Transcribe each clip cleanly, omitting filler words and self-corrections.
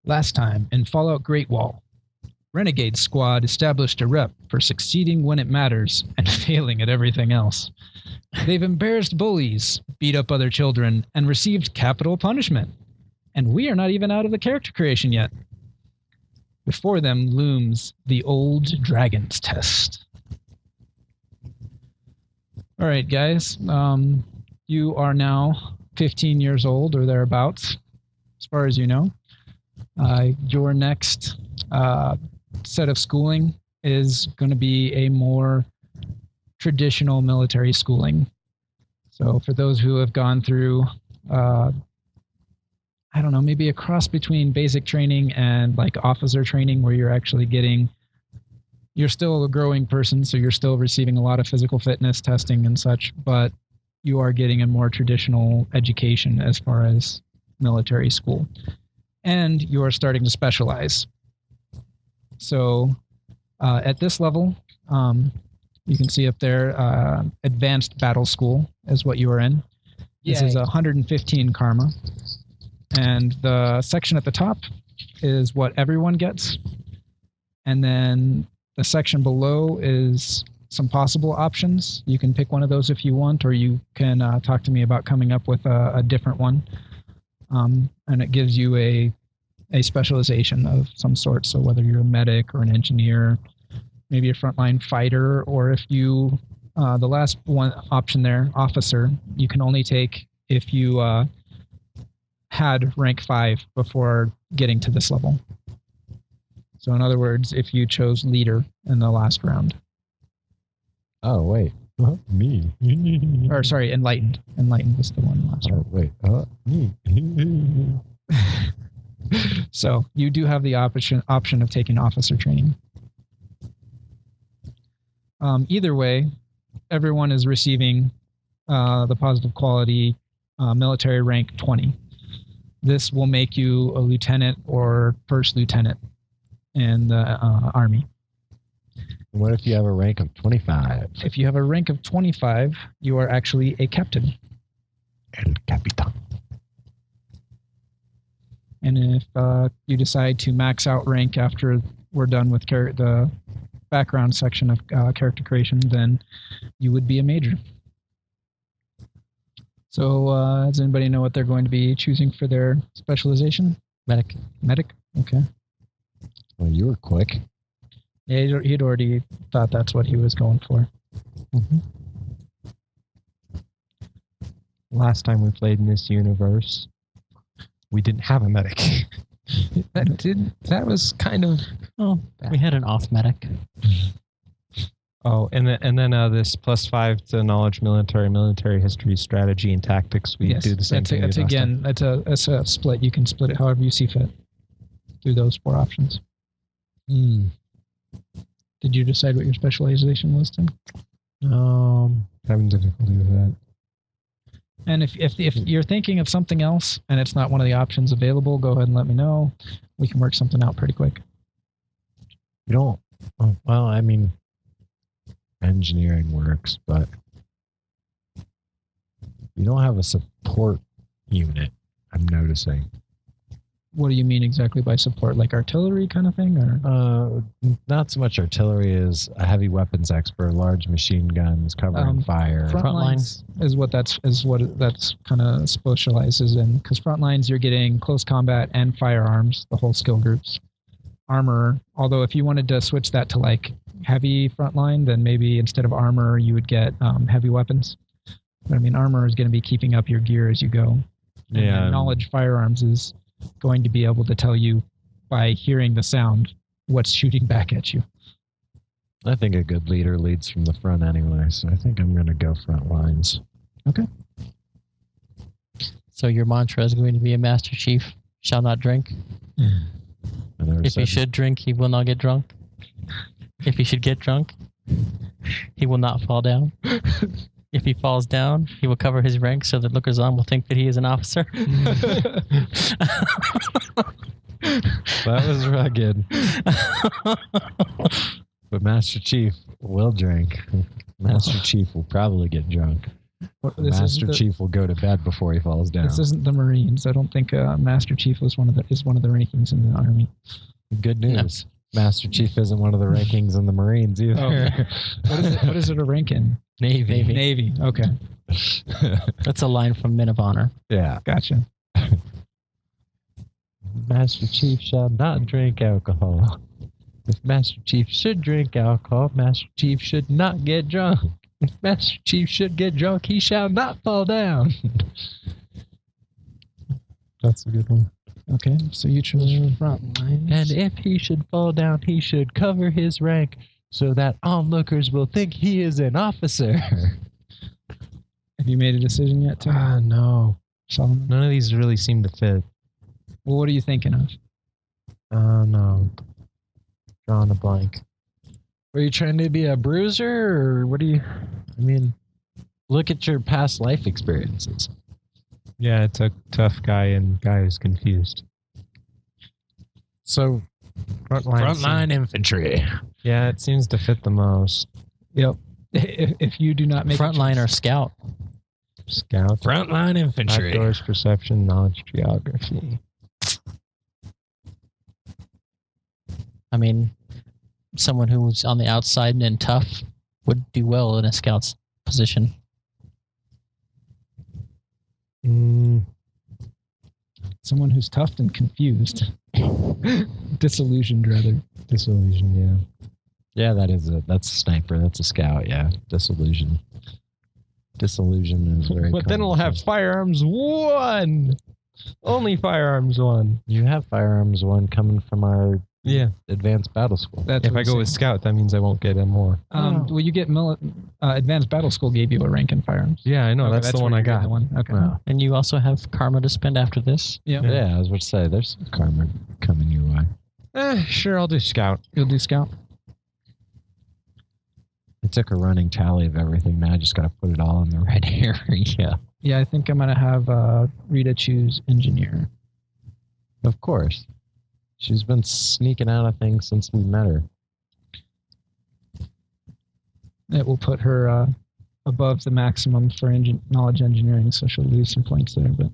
Last time in Fallout Great Wall, Renegade Squad established a rep for succeeding when it matters and failing at everything else. They've embarrassed bullies, beat up other children, and received capital punishment. And we are not even out of the character creation yet. Before them looms the old Dragon's Test. All right, guys. You are now 15 years old or thereabouts, as far as you know. Your next set of schooling is going to be a more traditional military schooling. So for those who have gone through, I don't know, maybe a cross between basic training and like officer training where you're actually you're still a growing person, so you're still receiving a lot of physical fitness testing and such, but you are getting a more traditional education as far as military school. And you are starting to specialize. So at this level, you can see up there, Advanced Battle School is what you are in. This is 115 karma. And the section at the top is what everyone gets. And then the section below is some possible options. You can pick one of those if you want, or you can talk to me about coming up with a different one. And it gives you a specialization of some sort. So whether you're a medic or an engineer, maybe a frontline fighter, or if you, the last one option there, officer, you can only take if you had rank 5 before getting to this level. So in other words, if you chose leader in the last round. Oh, wait. Me. Or sorry, enlightened. Enlightened was the one last round. Wait. Me. So you do have the option of taking officer training. Either way, everyone is receiving the positive quality military rank 20. This will make you a lieutenant or first lieutenant in the Army. What if you have a rank of 25? If you have a rank of 25, you are actually a captain. El Capitan. And if you decide to max out rank after we're done with the background section of character creation, then you would be a major. So does anybody know what they're going to be choosing for their specialization? Medic. Medic? Okay. Well, you were quick. Yeah, he'd already thought that's what he was going for. Mm-hmm. Last time we played in this universe, we didn't have a medic. That was kind of... Oh, we had an off medic. Oh, and then this +5 to knowledge, military history, strategy, and tactics. We do the same thing. It's a split. You can split it however you see fit through those 4 options. Did you decide what your specialization was, Tim? Having difficulty with that. And if you're thinking of something else and it's not one of the options available, go ahead and let me know. We can work something out pretty quick. You don't... Well, I mean, engineering works, but you don't have a support unit, I'm noticing. What do you mean exactly by support? Like artillery kind of thing, or not so much artillery as a heavy weapons expert, large machine guns covering fire. Front lines is what that's kind of specializes in, because front lines you're getting close combat and firearms, the whole skill groups. Armor, although if you wanted to switch that to like heavy front line, then maybe instead of armor you would get heavy weapons. But I mean, armor is going to be keeping up your gear as you go. Yeah. And knowledge firearms is going to be able to tell you by hearing the sound what's shooting back at you. I think a good leader leads from the front anyway, so I think I'm going to go front lines. Okay. So your mantra is going to be a Master Chief shall not drink. If he should drink, he will not get drunk. If he should get drunk, he will not fall down. If he falls down, he will cover his rank so that lookers on will think that he is an officer. That was rugged. But Master Chief will drink. Master Chief will probably get drunk. Master Chief will go to bed before he falls down. This isn't the Marines. I don't think Master Chief is one of the rankings in the Army. Good news. No. Master Chief isn't one of the rankings in the Marines either. Oh. What is it a rank in? Navy. Okay. That's a line from Men of Honor. Yeah. Gotcha. Master Chief shall not drink alcohol. If Master Chief should drink alcohol, Master Chief should not get drunk. If Master Chief should get drunk, he shall not fall down. That's a good one. Okay, so you chose front lines. And if he should fall down, he should cover his rank so that onlookers will think he is an officer. Have you made a decision yet, Tim? No. Solomon? None of these really seem to fit. Well, what are you thinking of? No. Drawing a blank. Were you trying to be a bruiser, or what do you... I mean, look at your past life experiences. Yeah, it's a tough guy and guy who's confused. So, frontline infantry. Yeah, it seems to fit the most. Yep. If you do not make frontline or scout. Scout. Frontline infantry. Outdoors, perception, knowledge, geography. I mean, someone who's on the outside and tough would do well in a scout's position. Someone who's tough and confused. Disillusioned, rather. Disillusioned, yeah. Yeah, that's a sniper. That's a scout, yeah. Disillusion. Disillusion is very But then we'll have firearms 1! Only firearms 1. You have firearms 1 coming from our Yeah. advanced battle school. That's If I go with scout, that means I won't get M more. Well, you get advanced battle school gave you a rank in firearms. Yeah, I know. Okay, that's the one where I you get got. the one. Okay. Wow. And you also have karma to spend after this. Yeah. Yeah, I was about to say, there's some karma coming your way. Sure, I'll do scout. You'll do scout. I took a running tally of everything. Now I just got to put it all in the right area. Yeah, I think I'm going to have Rita choose engineer. Of course. She's been sneaking out of things since we met her. It will put her above the maximum for knowledge engineering, so she'll lose some points there. But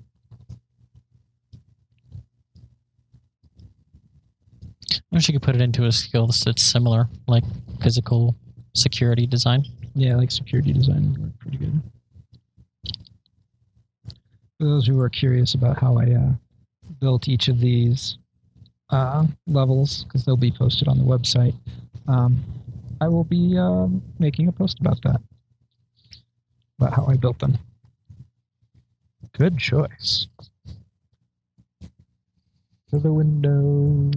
Or she could put it into a skill that's similar, like physical security design. yeah, like security design would work pretty good. For those who are curious about how I built each of these levels, because they'll be posted on the website, I will be making a post about that, about how I built them. Good choice. To the window,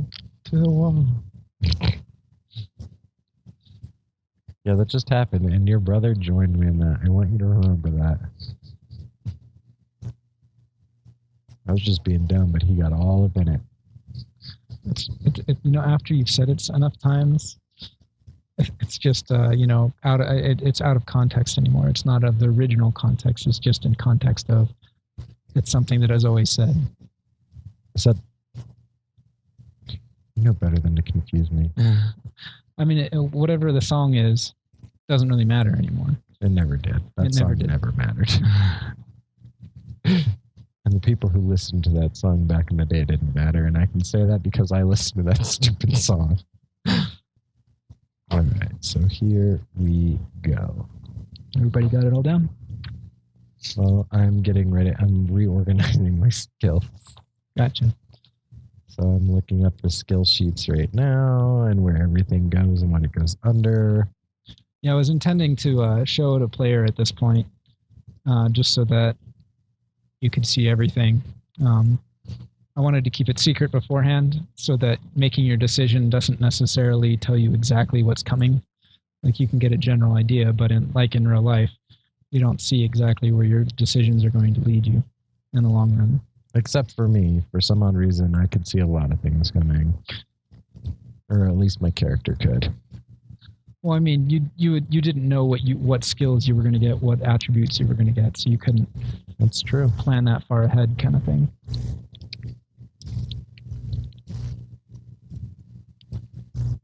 to the wall. Yeah, that just happened, and your brother joined me in that. I want you to remember that. I was just being dumb, but he got all up in it. After you've said it enough times, it's just it's out of context anymore. It's not of the original context. It's just in context of it's something that I was always said. You know better than to confuse me. I mean, whatever the song is, doesn't really matter anymore. It never did. That song never mattered. And the people who listened to that song back in the day didn't matter. And I can say that because I listened to that stupid song. All right, so here we go. Everybody got it all down? Well, I'm getting ready. I'm reorganizing my skills. Gotcha. So I'm looking up the skill sheets right now and where everything goes and what it goes under. Yeah, I was intending to show it a player at this point, just so that you could see everything. I wanted to keep it secret beforehand so that making your decision doesn't necessarily tell you exactly what's coming. Like you can get a general idea, but in real life, you don't see exactly where your decisions are going to lead you in the long run. Except for me, for some odd reason, I could see a lot of things coming, or at least my character could. Well, I mean, you didn't know what skills you were going to get, what attributes you were going to get, so you couldn't. That's true. Plan that far ahead, kind of thing.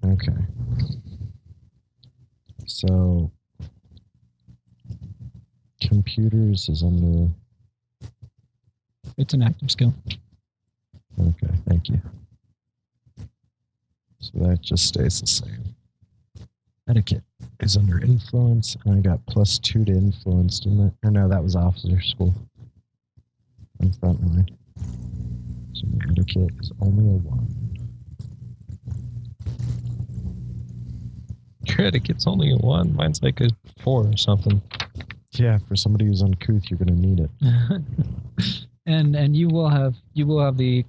Okay. So, computers is under... It's an active skill. Okay, thank you. So that just stays the same. Etiquette is under influence, and I got +2 to influence, didn't it? Or no, that was officer school. I'm front line. So my etiquette is only a 1. Your etiquette's only a 1. Mine's like a 4 or something. Yeah, for somebody who's uncouth, you're going to need it. And you will have the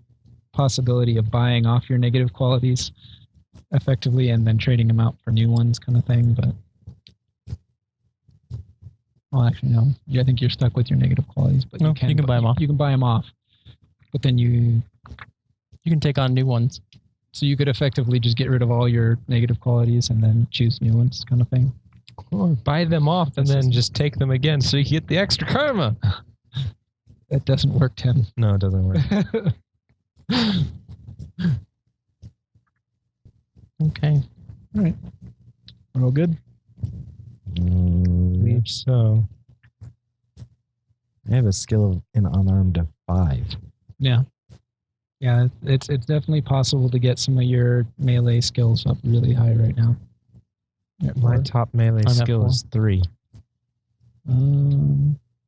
possibility of buying off your negative qualities effectively and then trading them out for new ones, kind of thing. But well, actually, no. I think you're stuck with your negative qualities. But No, you can buy them off. You can buy them off, but then you can take on new ones. So you could effectively just get rid of all your negative qualities and then choose new ones, kind of thing. Or buy them off and then just take them again so you get the extra karma. That doesn't work, Tim. No, it doesn't work. Okay. All right. We're all good? I believe so. I have a skill of an unarmed of 5. Yeah. Yeah, it's definitely possible to get some of your melee skills up really high right now. My top melee I'm at skill 4. is 3.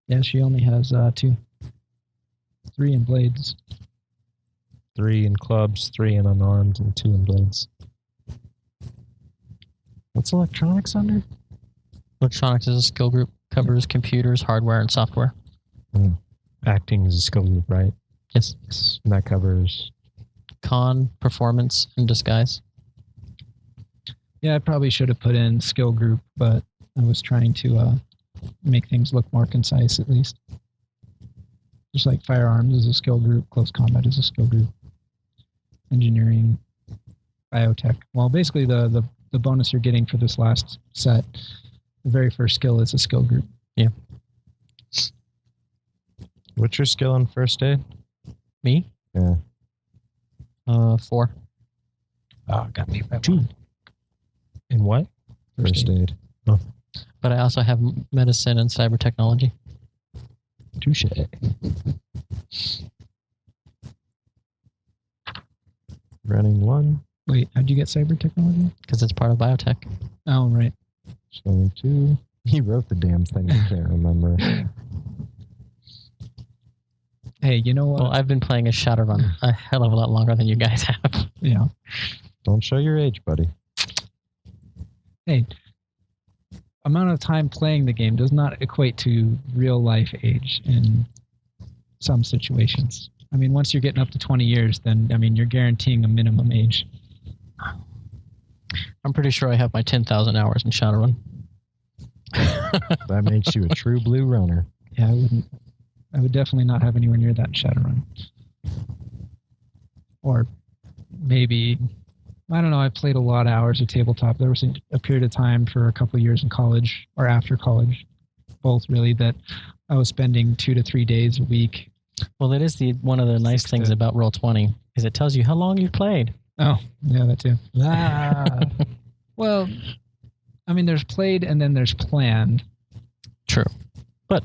Yeah, she only has 2. 3 in blades. 3 in clubs, 3 in unarmed, and 2 in blades. What's electronics under? Electronics is a skill group. Covers computers, hardware, and software. Acting is a skill group, right? Yes. And that covers... Con, performance, and disguise. Yeah, I probably should have put in skill group, but I was trying to make things look more concise at least. Just like firearms is a skill group, close combat is a skill group. Engineering, biotech. Well, basically the bonus you're getting for this last set, the very first skill is a skill group. Yeah. What's your skill on first aid? Me? Yeah. 4. Oh, got me by 2. In what? First aid. But I also have medicine and cyber technology. Touche. Running 1. Wait, how'd you get cyber technology? Because it's part of biotech. Oh, right. Showing 2. He wrote the damn thing. I can't remember. Hey, you know what? Well, I've been playing a Shadowrun a hell of a lot longer than you guys have. Yeah. Don't show your age, buddy. Hey, amount of time playing the game does not equate to real life age in some situations. I mean, once you're getting up to 20 years, then, I mean, you're guaranteeing a minimum age. I'm pretty sure I have my 10,000 hours in Shadowrun. That makes you a true blue runner. Yeah, I would definitely not have anywhere near that in Shadowrun. Or maybe, I don't know, I played a lot of hours of tabletop. There was a period of time for a couple of years in college, or after college, both really, that I was spending 2 to 3 days a week. Well, that is one of the nice things about Roll20, is it tells you how long you've played. Oh, yeah, that too. Well, I mean, there's played and then there's planned. True. But,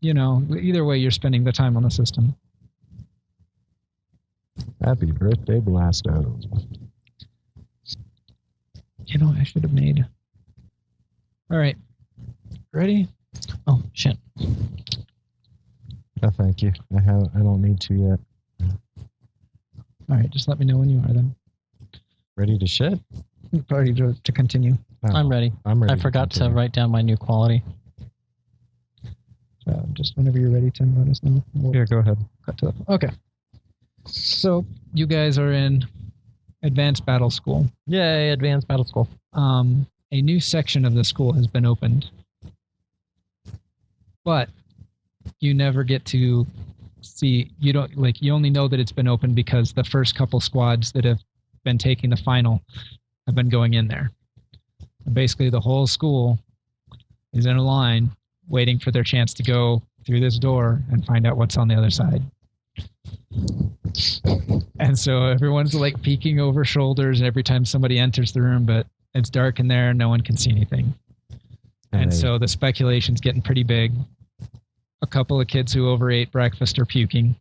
you know, either way, you're spending the time on the system. Happy birthday, Blasto. You know, I should have made. All right. Ready? oh, shit. Oh, thank you. I don't need to yet. All right, just let me know when you are then. Ready to shit? Ready to continue. Oh, I'm ready. I'm ready. I forgot to continue. write down my new quality. So just whenever you're ready, Tim, let us know. We'll Here, go ahead. cut to the. Okay. So you guys are in advanced battle school. Yay, advanced battle school. A new section of the school has been opened, but you never get to see. You don't like. You only know that it's been opened because the first couple squads that have been taking the final have been going in there. And basically, the whole school is in a line waiting for their chance to go through this door and find out what's on the other side. And so everyone's like peeking over shoulders every time somebody enters the room, but it's dark in there and no one can see anything. And so the speculation's getting pretty big. a couple of kids who overate breakfast are puking.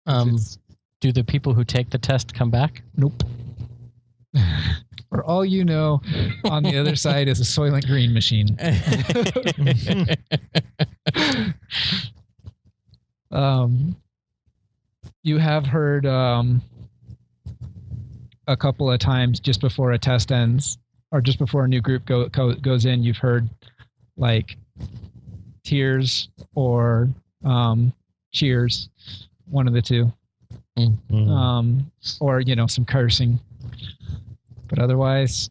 Do the people who take the test come back? Nope. For all you know, on the other side is a Soylent Green machine. You have heard a couple of times just before a test ends, or just before a new group goes in, you've heard like tears or cheers, one of the two, or some cursing. But otherwise,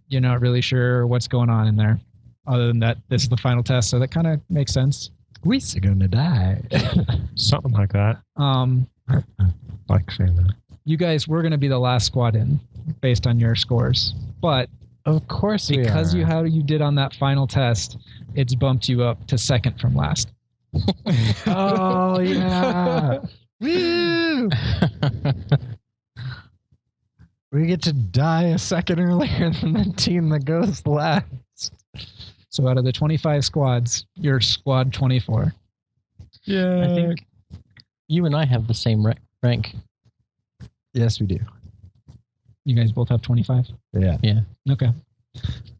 you're not really sure what's going on in there. Other than that, this is the final test, so that kind of makes sense. We're gonna die. Something like that. Like saying that. You guys were going to be the last squad in, based on your scores, but Of course because we are. how you did on that final test, it's bumped you up to second from last. Oh, yeah. Woo! We get to die a second earlier than the team that goes last. So out of the 25 squads, you're squad 24. Yeah. I think you and I have the same rank. Yes, we do. You guys both have 25? Yeah. Okay.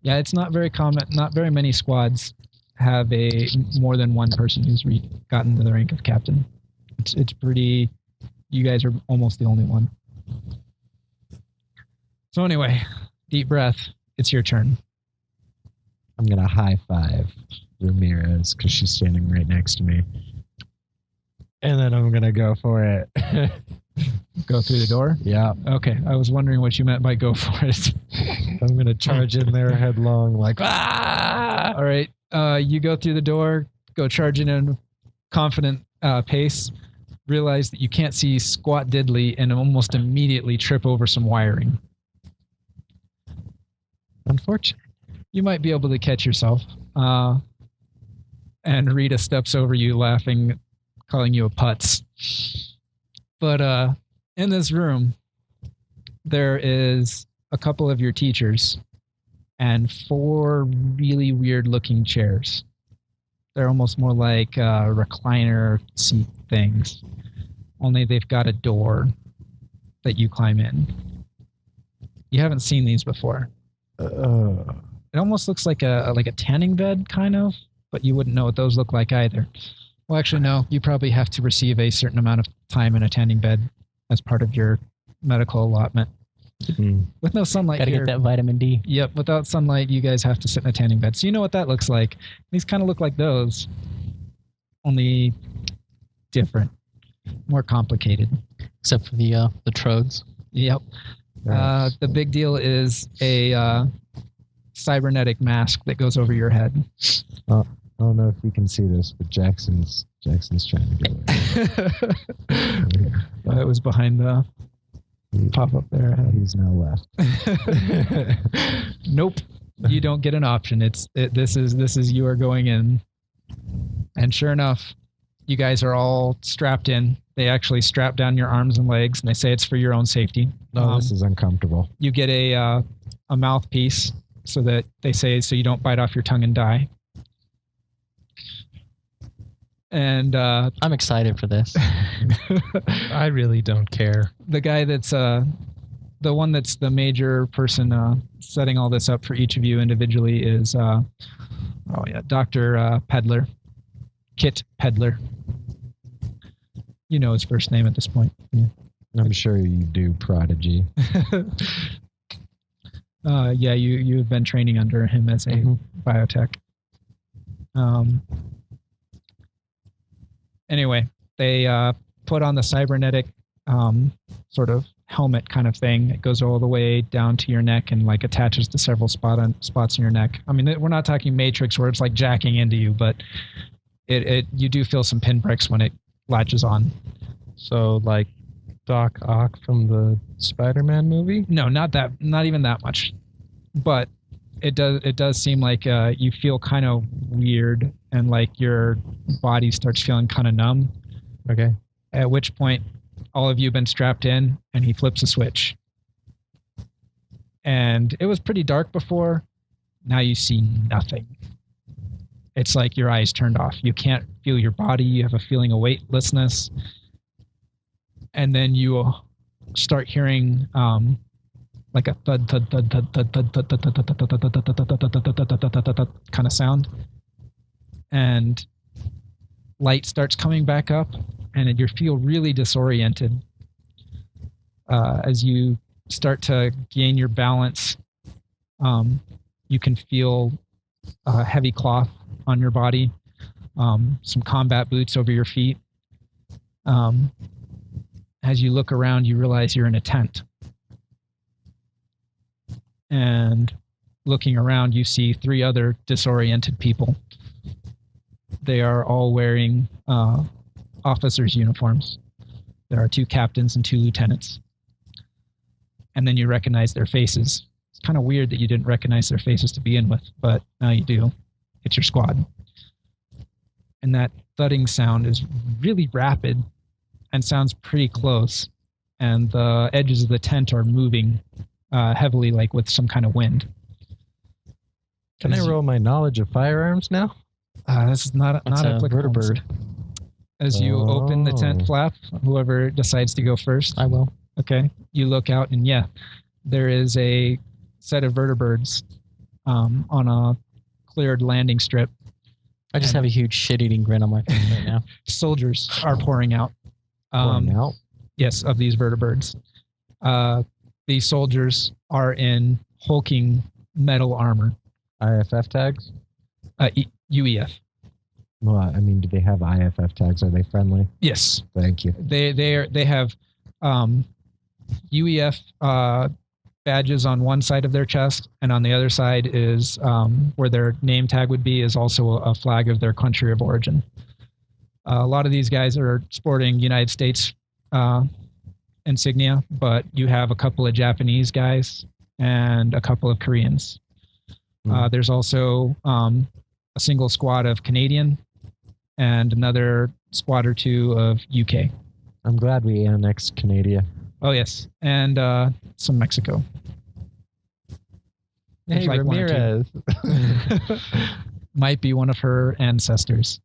Yeah, it's not very common. Not very many squads have more than one person who's gotten to the rank of captain. It's pretty. You guys are almost the only one. So anyway, deep breath. It's your turn. I'm going to high five Ramirez because she's standing right next to me. And then I'm going to go for it. Go through the door? Yeah. Okay. I was wondering what you meant by go for it. I'm going to charge in there headlong like, ah! All right. You go through the door, go charging in confident pace, realize that you can't see squat diddly, and almost immediately trip over some wiring. Unfortunate. You might be able to catch yourself. And Rita steps over you laughing, calling you a putz. But in this room, there is a couple of your teachers and 4 really weird-looking chairs. They're almost more like recliner seat things, only they've got a door that you climb in. You haven't seen these before. It almost looks like a tanning bed, kind of, but you wouldn't know what those look like either. Well, actually, no. You probably have to receive a certain amount of time in a tanning bed as part of your medical allotment. With no sunlight Gotta here. get that vitamin D. Yep, without sunlight, you guys have to sit in a tanning bed. So you know what that looks like. These kind of look like those, only different, more complicated. Except for the trodes. Yep. The big deal is a cybernetic mask that goes over your head. I don't know if you can see this, but Jackson's trying to do it. It was behind the pop-up there. He's now left. Nope. You don't get an option. This is you are going in. And sure enough, you guys are all strapped in. They actually strap down your arms and legs, and they say it's for your own safety. No, this is uncomfortable. You get a mouthpiece so that they say so you don't bite off your tongue and die. And I'm excited for this. I really don't care. the guy that's the one that's the major person setting all this up for each of you individually is Dr. Pedler, Kit Pedler. You know his first name at this point. Yeah. I'm sure you do, Prodigy. You've been training under him as a biotech. Anyway, they put on the cybernetic sort of helmet kind of thing. It goes all the way down to your neck and like attaches to several spots in your neck. I mean, we're not talking Matrix where it's like jacking into you, but you do feel some pinpricks when it latches on. So, like Doc Ock from the Spider-Man movie? No, not even that much. But it does seem like you feel kind of weird and like your body starts feeling kind of numb. Okay. At which point, all of you have been strapped in, and he flips a switch. And it was pretty dark before. Now you see nothing. It's like your eyes turned off. You can't feel your body. You have a feeling of weightlessness. And then you start hearing like a thud, thud, thud, thud, thud, thud, thud, thud, thud, thud, thud, thud, thud, thud kind of sound. And light starts coming back up, and you feel really disoriented. As you start to gain your balance, you can feel a heavy cloth on your body, some combat boots over your feet. As you look around, you realize you're in a tent. And looking around, you see 3 other disoriented people. They are all wearing officers' uniforms. There are 2 captains and 2 lieutenants. And then you recognize their faces. It's kind of weird that you didn't recognize their faces to begin with, but now you do. It's your squad. And that thudding sound is really rapid and sounds pretty close. And the edges of the tent are moving heavily, like with some kind of wind. Can I roll my knowledge of firearms now? This is not applicable. Vertibird. As you open the tent flap, whoever decides to go first. I will. Okay. You look out, and there is a set of vertibirds on a cleared landing strip. I just have a huge shit-eating grin on my face right now. Soldiers are pouring out. Pouring out? Yes, of these vertibirds. These soldiers are in hulking metal armor. IFF tags? UEF. Well, I mean, do they have IFF tags? Are they friendly? Yes. Thank you. They have UEF badges on one side of their chest, and on the other side is where their name tag would be is also a flag of their country of origin. A lot of these guys are sporting United States insignia, but you have a couple of Japanese guys and a couple of Koreans. There's also a single squad of Canadian and another squad or 2 of UK. I'm glad we annexed Canada. Oh, yes. And some Mexico. Hey, like Ramirez. Might be one of her ancestors.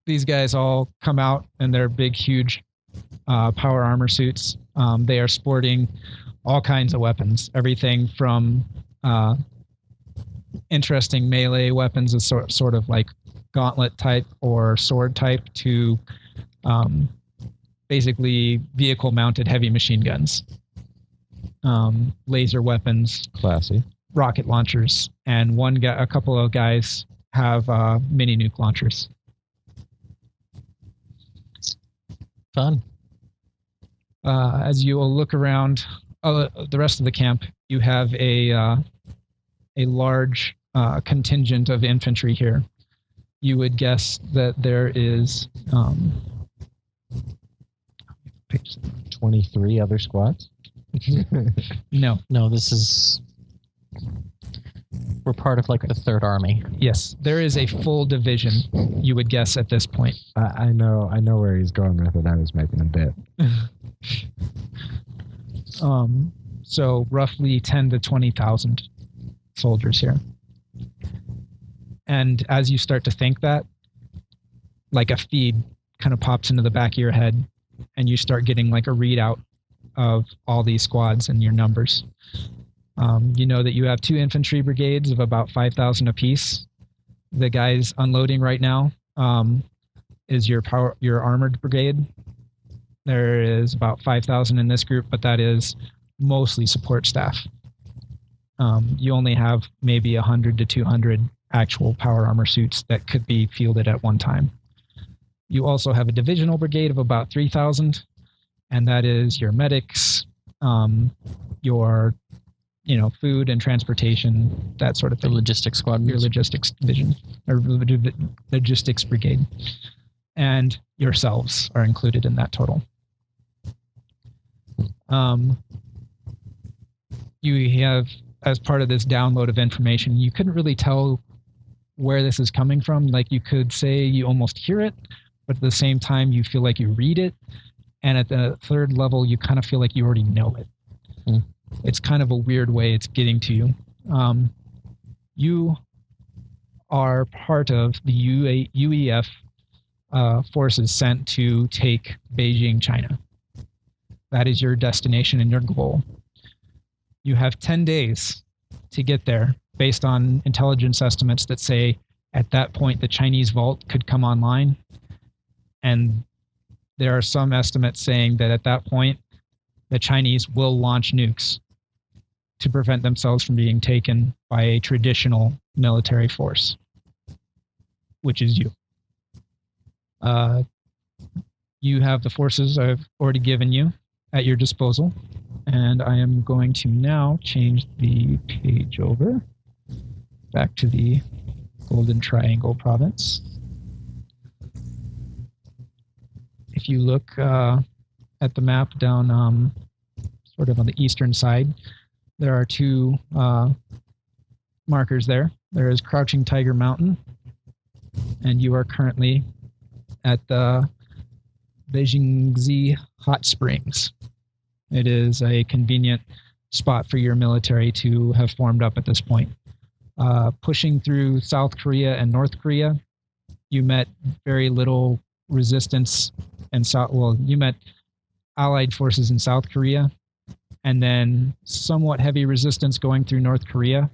These guys all come out in their big, huge power armor suits. They are sporting all kinds of weapons. Everything from interesting melee weapons, is sort of like gauntlet type or sword type, to basically vehicle-mounted heavy machine guns, laser weapons, Classy. rocket launchers, and a couple of guys have mini nuke launchers. Fun. As you look around the rest of the camp, you have a large contingent of infantry here. You would guess that there is 23 other squads? No. This is... We're part of like the 3rd Army. Yes, there is a full division, you would guess at this point. I know where he's going with it. I was making a bit. So roughly 10 to 20,000 soldiers here. And as you start to think that, like a feed kind of pops into the back of your head, and you start getting like a readout of all these squads and your numbers. You know that you have 2 infantry brigades of about 5,000 apiece. The guys unloading right now is your armored brigade. There is about 5,000 in this group, but that is mostly support staff. You only have maybe 100 to 200 actual power armor suits that could be fielded at one time. You also have a divisional brigade of about 3,000, and that is your medics, your food and transportation, that sort of thing. The logistics squad. Your logistics division, or logistics brigade. And yourselves are included in that total. You have, as part of this download of information, you couldn't really tell where this is coming from. Like, you could say you almost hear it, but at the same time, you feel like you read it. And at the 3rd level, you kind of feel like you already know it. It's kind of a weird way it's getting to you. You are part of the UEF forces sent to take Beijing, China. That is your destination and your goal. You have 10 days to get there based on intelligence estimates that say at that point the Chinese vault could come online. And there are some estimates saying that at that point the Chinese will launch nukes to prevent themselves from being taken by a traditional military force, which is you. You have the forces I've already given you at your disposal, and I am going to now change the page over back to the Golden Triangle province. If you look at the map down sort of on the eastern side, there are two markers there. There is Crouching Tiger Mountain, and you are currently at the Beijingzi Hot Springs. It is a convenient spot for your military to have formed up at this point. Pushing through South Korea and North Korea, you met very little resistance and you met Allied forces in South Korea, and then somewhat heavy resistance going through North Korea.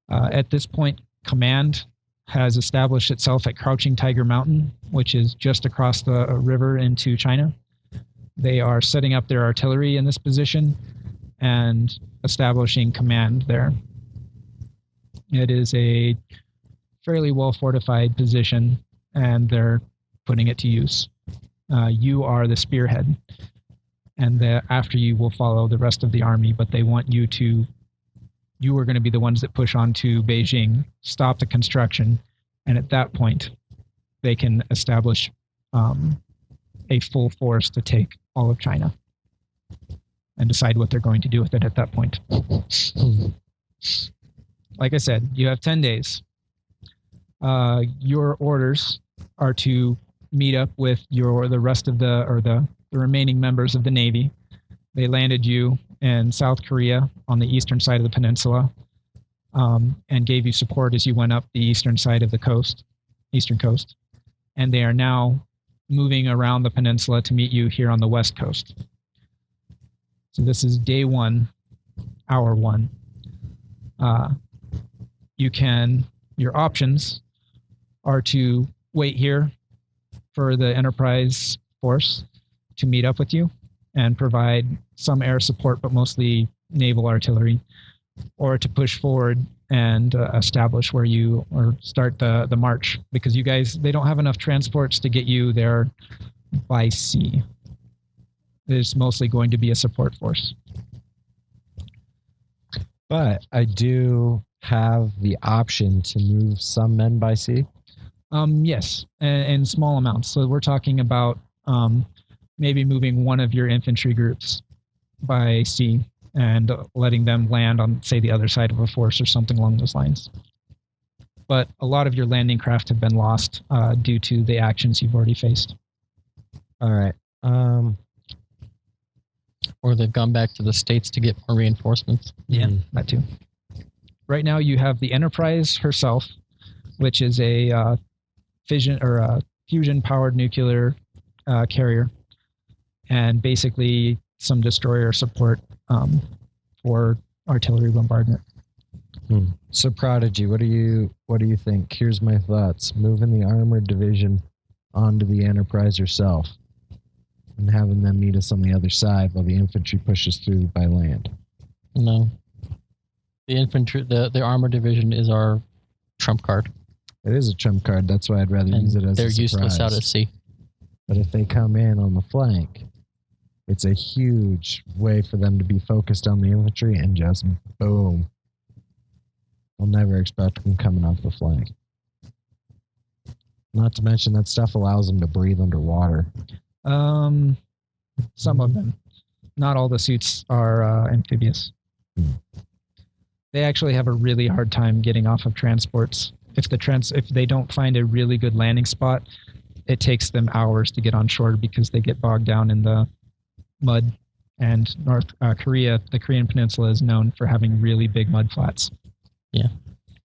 At this point, command has established itself at Crouching Tiger Mountain, which is just across the river into China. They are setting up their artillery in this position and establishing command there. It is a fairly well-fortified position, and they're putting it to use. You are the spearhead, and after you will follow the rest of the army, but they want you are going to be the ones that push on to Beijing, stop the construction, and at that point, they can establish a full force to take all of China and decide what they're going to do with it at that point. Like I said, you have 10 days. Your orders are to meet up with the rest of the remaining members of the Navy. They landed you in South Korea on the eastern side of the peninsula, and gave you support as you went up the eastern side of the eastern coast. And they are now moving around the peninsula to meet you here on the west coast. So this is day 1, hour 1. Your options are to wait here for the Enterprise force to meet up with you and provide some air support, but mostly naval artillery, or to push forward and establish where or start the march, because you guys, they don't have enough transports to get you there by sea. It's mostly going to be a support force. But I do have the option to move some men by sea. Yes, in small amounts. So we're talking about maybe moving one of your infantry groups by sea and letting them land on, say, the other side of a force or something along those lines. But a lot of your landing craft have been lost due to the actions you've already faced. All right. Or they've gone back to the States to get more reinforcements. Yeah, that too. Right now you have the Enterprise herself, which is a fission or a fusion-powered nuclear carrier, and basically some destroyer support for artillery bombardment. So Prodigy, what do you think? Here's my thoughts. Moving the armored division onto the Enterprise herself and having them meet us on the other side while the infantry pushes through by land. No. The infantry, the armored division is our trump card. It is a trump card. That's why I'd rather use it as a surprise. They're useless out at sea. But if they come in on the flank, it's a huge way for them to be focused on the infantry and just boom. I'll never expect them coming off the flank. Not to mention that stuff allows them to breathe underwater. Some of them. Not all the suits are amphibious. They actually have a really hard time getting off of transports. If they don't find a really good landing spot, it takes them hours to get on shore because they get bogged down in the mud. And North Korea, the Korean peninsula, is known for having really big mud flats. Yeah.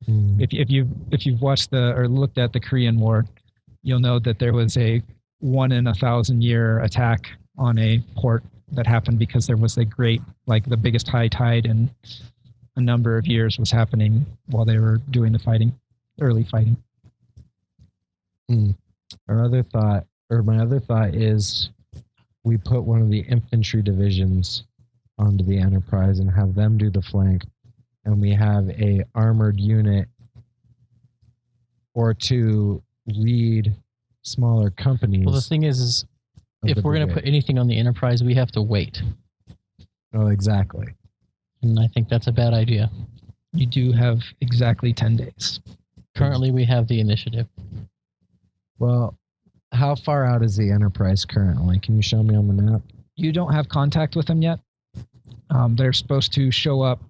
If you've watched or looked at the Korean War, you'll know that there was a 1 in 1,000-year attack on a port that happened because there was a great, like the biggest high tide in a number of years was happening while they were doing the fighting, early fighting. My other thought is we put one of the infantry divisions onto the Enterprise and have them do the flank, and we have a armored unit or two lead smaller companies. Well, the thing is if we're going to put anything on the Enterprise, we have to wait. Oh, exactly. And I think that's a bad idea. You do have exactly 10 days. Currently, we have the initiative. Well, how far out is the Enterprise currently? Can you show me on the map? You don't have contact with them yet. They're supposed to show up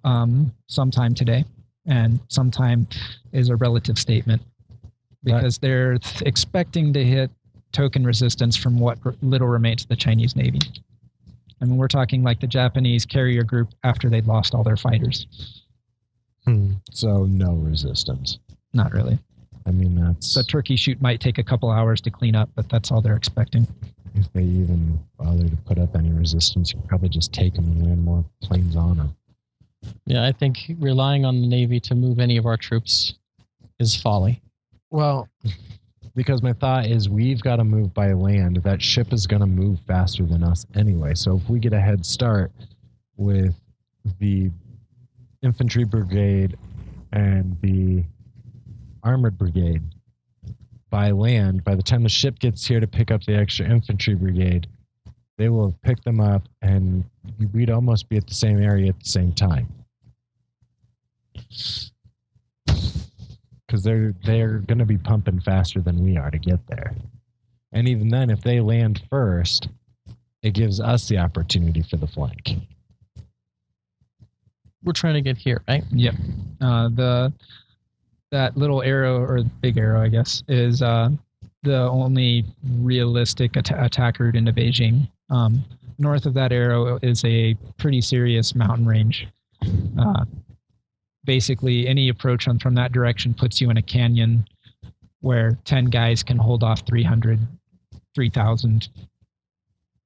sometime today, and sometime is a relative statement because they're expecting to hit token resistance from what little remains of the Chinese Navy. I mean, we're talking like the Japanese carrier group after they'd lost all their fighters. So no resistance. Not really. I mean, that's... The turkey shoot might take a couple hours to clean up, but that's all they're expecting. If they even bother to put up any resistance, you could probably just take them and land more planes on them. Yeah, I think relying on the Navy to move any of our troops is folly. Well, because my thought is we've got to move by land. That ship is going to move faster than us anyway. So if we get a head start with the infantry brigade and the armored brigade by land, by the time the ship gets here to pick up the extra infantry brigade, they will have picked them up and we'd almost be at the same area at the same time. Because they're going to be pumping faster than we are to get there. And even then, if they land first, it gives us the opportunity for the flank. We're trying to get here, right? Yep. That little arrow, or big arrow, I guess, is the only realistic attack route into Beijing. North of that arrow is a pretty serious mountain range. Basically, any approach from that direction puts you in a canyon where 10 guys can hold off 300, 3,000.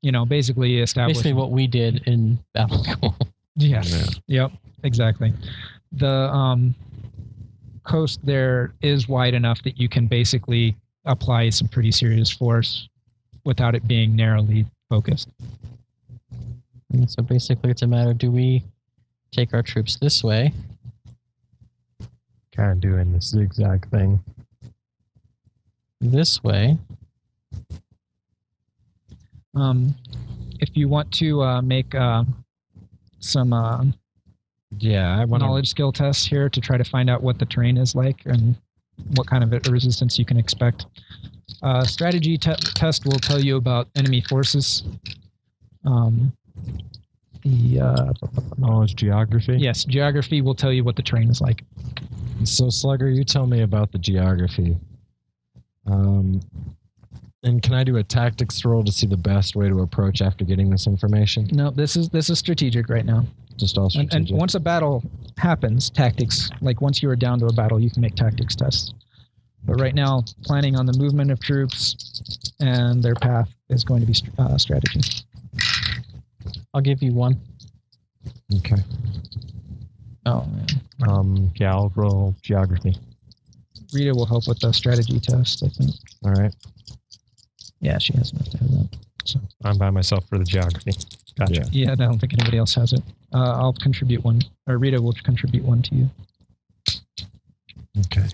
You know, basically establish... Basically what we did in Battle School. Yes. Yeah. Yep. Exactly. The coast there is wide enough that you can basically apply some pretty serious force without it being narrowly focused. And so basically it's a matter, do we take our troops this way? Kind of doing the zigzag thing. This way? If you want to make some I want knowledge skill tests here to try to find out what the terrain is like and what kind of resistance you can expect. Strategy test will tell you about enemy forces. Knowledge geography? Yes, geography will tell you what the terrain is like. So, Slugger, you tell me about the geography. And can I do a tactics roll to see the best way to approach after getting this information? No, this is strategic right now. Just all strategic. And once a battle happens, tactics, like once you are down to a battle, you can make tactics tests. But right now, planning on the movement of troops and their path is going to be strategy. I'll give you one. Okay. Oh, man. Yeah, I'll roll geography. Rita will help with the strategy test, I think. All right. Yeah, she has enough to have that. So I'm by myself for the geography. Gotcha. Yeah, I don't think anybody else has it. I'll contribute one, or Rita will contribute one to you. Okay.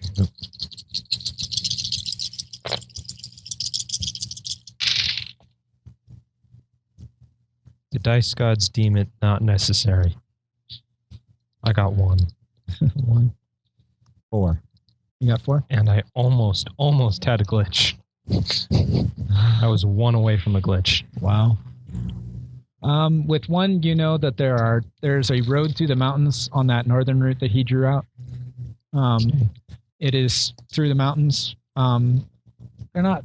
The dice gods deem it not necessary. I got 1. 1. 4. You got 4? And I almost had a glitch. I was 1 away from a glitch. Wow. With 1, you know that there's a road through the mountains on that northern route that he drew out. It is through the mountains. They're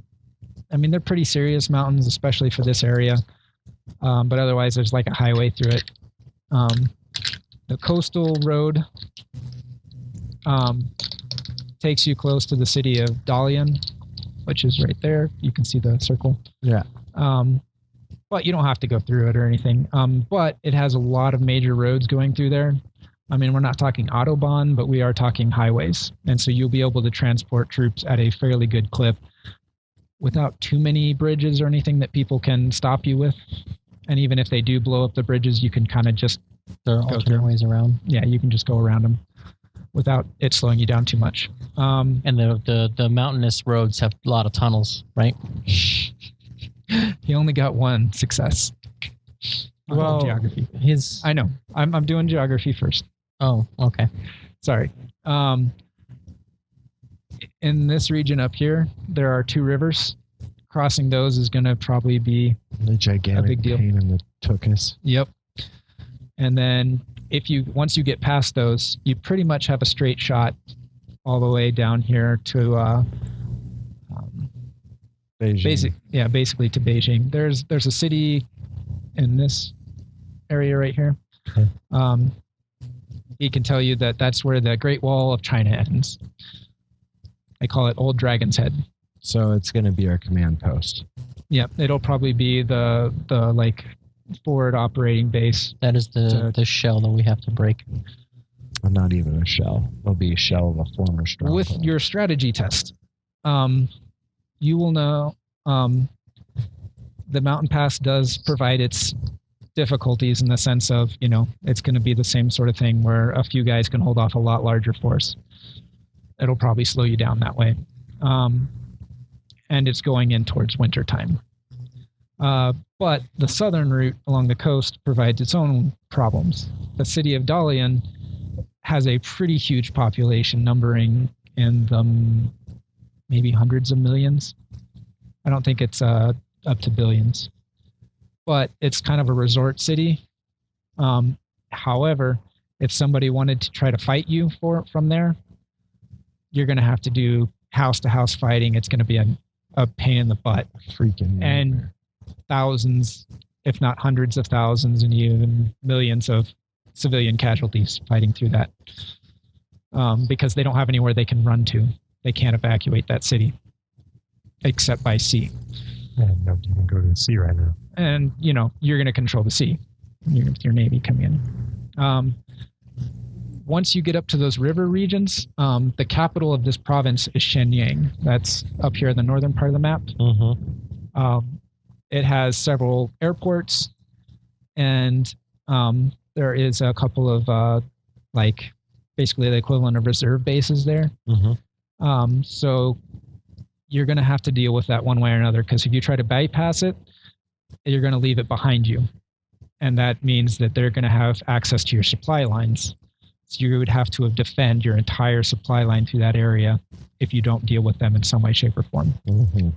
pretty serious mountains, especially for this area. But otherwise, there's like a highway through it. The coastal road takes you close to the city of Dalian, which is right there. You can see the circle. Yeah. But you don't have to go through it or anything. But it has a lot of major roads going through there. I mean, we're not talking Autobahn, but we are talking highways. And so you'll be able to transport troops at a fairly good clip without too many bridges or anything that people can stop you with. And even if they do blow up the bridges, you can kind of just There are alternate ways around. Yeah, you can just go around them without it slowing you down too much. And the mountainous roads have a lot of tunnels, right? He only got one success. Well, geography. His. I know. I'm doing geography first. Oh, okay. Sorry. In this region up here, there are 2 rivers. Crossing those is going to probably be The gigantic a big deal. pain in the tuchus. Yep. And then once you get past those, you pretty much have a straight shot all the way down here to Beijing. basically to Beijing. There's a city in this area right here. Okay. He can tell you that that's where the Great Wall of China ends. They call it Old Dragon's Head. So it's going to be our command post. Yep, it'll probably be the like forward operating base. That is the shell that we have to break. Well, not even a shell. It'll be a shell of a former stronghold. With your strategy test, you will know the mountain pass does provide its difficulties in the sense of, it's going to be the same sort of thing where a few guys can hold off a lot larger force. It'll probably slow you down that way. And it's going in towards winter time. But the southern route along the coast provides its own problems. The city of Dalian has a pretty huge population, numbering in the maybe hundreds of millions. I don't think it's up to billions. But it's kind of a resort city. However, if somebody wanted to try to fight you from there, you're going to have to do house-to-house fighting. It's going to be a pain in the butt. Freaking And nightmare. thousands, if not hundreds of thousands, and even millions of civilian casualties fighting through that. Because they don't have anywhere they can run to. They can't evacuate that city, except by sea. Yeah, nobody can go to the sea right now. And, you're going to control the sea with your Navy coming in. Once you get up to those river regions, the capital of this province is Shenyang. That's up here in the northern part of the map. Mm-hmm. It has several airports, and there is a couple of, basically the equivalent of reserve bases there. Mm-hmm. So you're going to have to deal with that one way or another, because if you try to bypass it, you're going to leave it behind you. And that means that they're going to have access to your supply lines. So you would have to defend your entire supply line through that area if you don't deal with them in some way, shape, or form. Mm-hmm.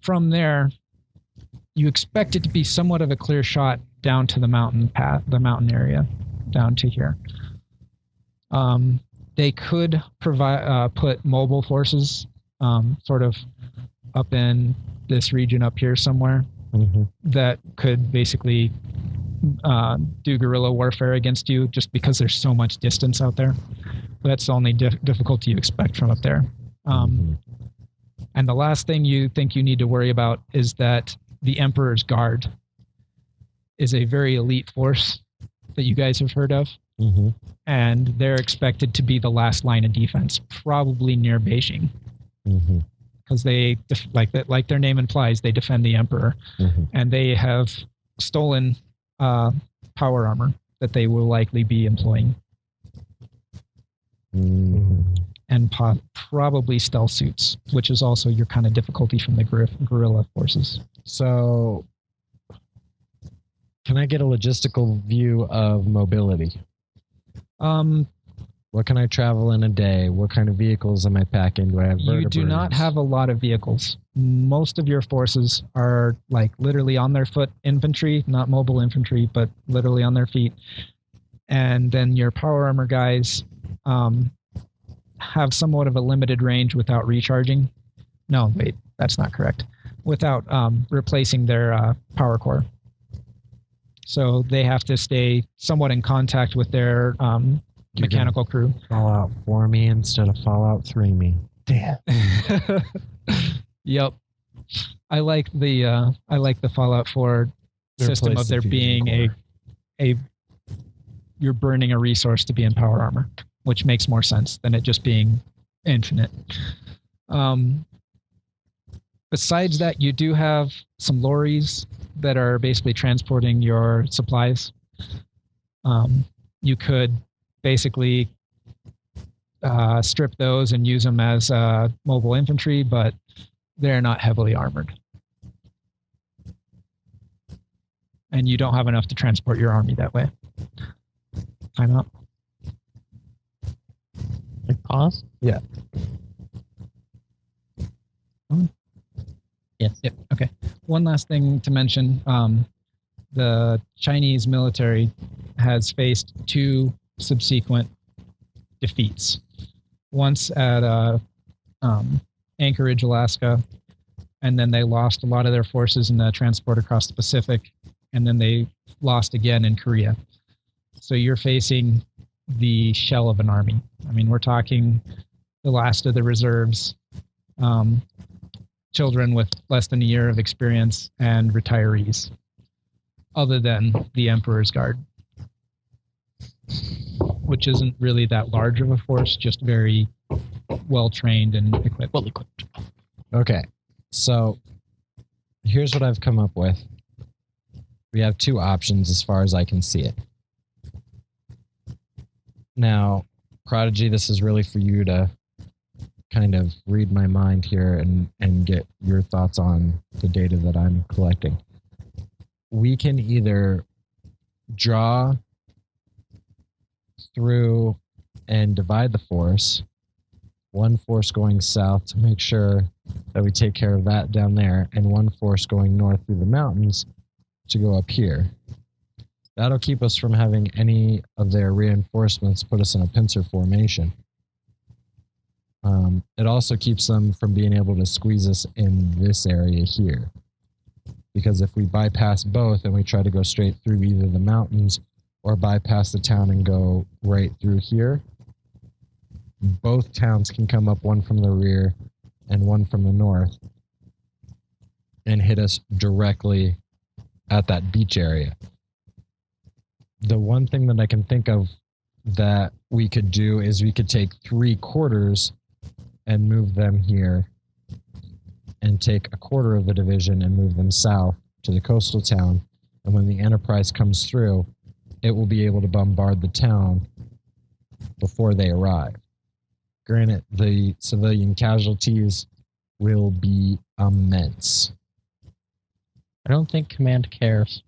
From there, you expect it to be somewhat of a clear shot down to the mountain area, down to here. They could put mobile forces sort of up in this region up here somewhere. Mm-hmm. That could basically do guerrilla warfare against you, just because there's so much distance out there. That's the only difficulty you expect from up there. And the last thing you think you need to worry about is that the Emperor's Guard is a very elite force that you guys have heard of. Mm-hmm. And they're expected to be the last line of defense, probably near Beijing. Mm-hmm. Because they, like their name implies, they defend the Emperor. Mm-hmm. And they have stolen power armor that they will likely be employing. Mm-hmm. And probably stealth suits, which is also your kind of difficulty from the guerrilla forces. So, can I get a logistical view of mobility? What can I travel in a day? What kind of vehicles am I packing? Do I have You do not vertebrates? have a lot of vehicles. Most of your forces are literally on their foot infantry, not mobile infantry, but literally on their feet. And then your power armor guys have somewhat of a limited range without recharging. No, wait, that's not correct. Without replacing their power core. So they have to stay somewhat in contact with their You're mechanical crew. Fallout 4 me instead of Fallout 3 me. Damn. Yep. I like the Fallout 4 system of there being a you're burning a resource to be in power armor, which makes more sense than it just being infinite. Besides that, you do have some lorries that are basically transporting your supplies. You could basically strip those and use them as mobile infantry, but they're not heavily armored. And you don't have enough to transport your army that way. Time out. Pause? Yeah. Yes. Yep. Okay. One last thing to mention. The Chinese military has faced 2 subsequent defeats. Once at Anchorage, Alaska, and then they lost a lot of their forces in the transport across the Pacific, and then they lost again in Korea. So you're facing the shell of an army. I mean, we're talking the last of the reserves, children with less than a year of experience, and retirees, other than the Emperor's Guard, which isn't really that large of a force, just very well trained and equipped. Well equipped. Okay, so here's what I've come up with. We have 2 options as far as I can see it. Now, Prodigy, this is really for you to kind of read my mind here and get your thoughts on the data that I'm collecting. We can either draw through and divide the force, one force going south to make sure that we take care of that down there, and one force going north through the mountains to go up here. That'll keep us from having any of their reinforcements put us in a pincer formation. It also keeps them from being able to squeeze us in this area here. Because if we bypass both and we try to go straight through either the mountains or bypass the town and go right through here, both towns can come up, one from the rear and one from the north, and hit us directly at that beach area. The one thing that I can think of that we could do is we could take 3/4 and move them here, and take 1/4 of the division and move them south to the coastal town. And when the Enterprise comes through, it will be able to bombard the town before they arrive. Granted, the civilian casualties will be immense. I don't think Command cares.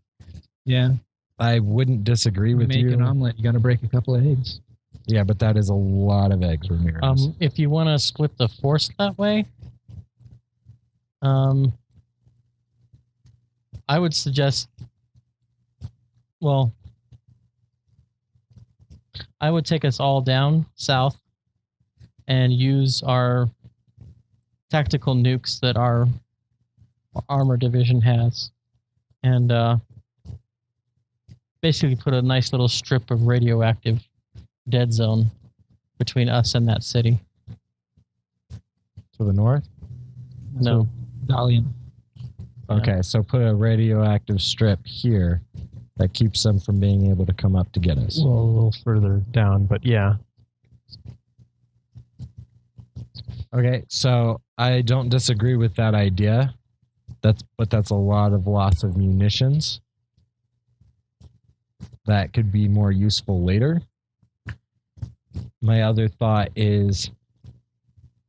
Yeah. I wouldn't disagree with Make you. an omelet, you got to break a couple of eggs. Yeah, but that is a lot of eggs, Ramirez. If you want to split the force that way, I would suggest, I would take us all down south and use our tactical nukes that our armor division has, and basically put a nice little strip of radioactive dead zone between us and that city. To the north? No. Dalian. Okay, so put a radioactive strip here that keeps them from being able to come up to get us. Well, a little further down, but yeah. Okay, so I don't disagree with that idea. But that's a lot of loss of munitions that could be more useful later. My other thought is,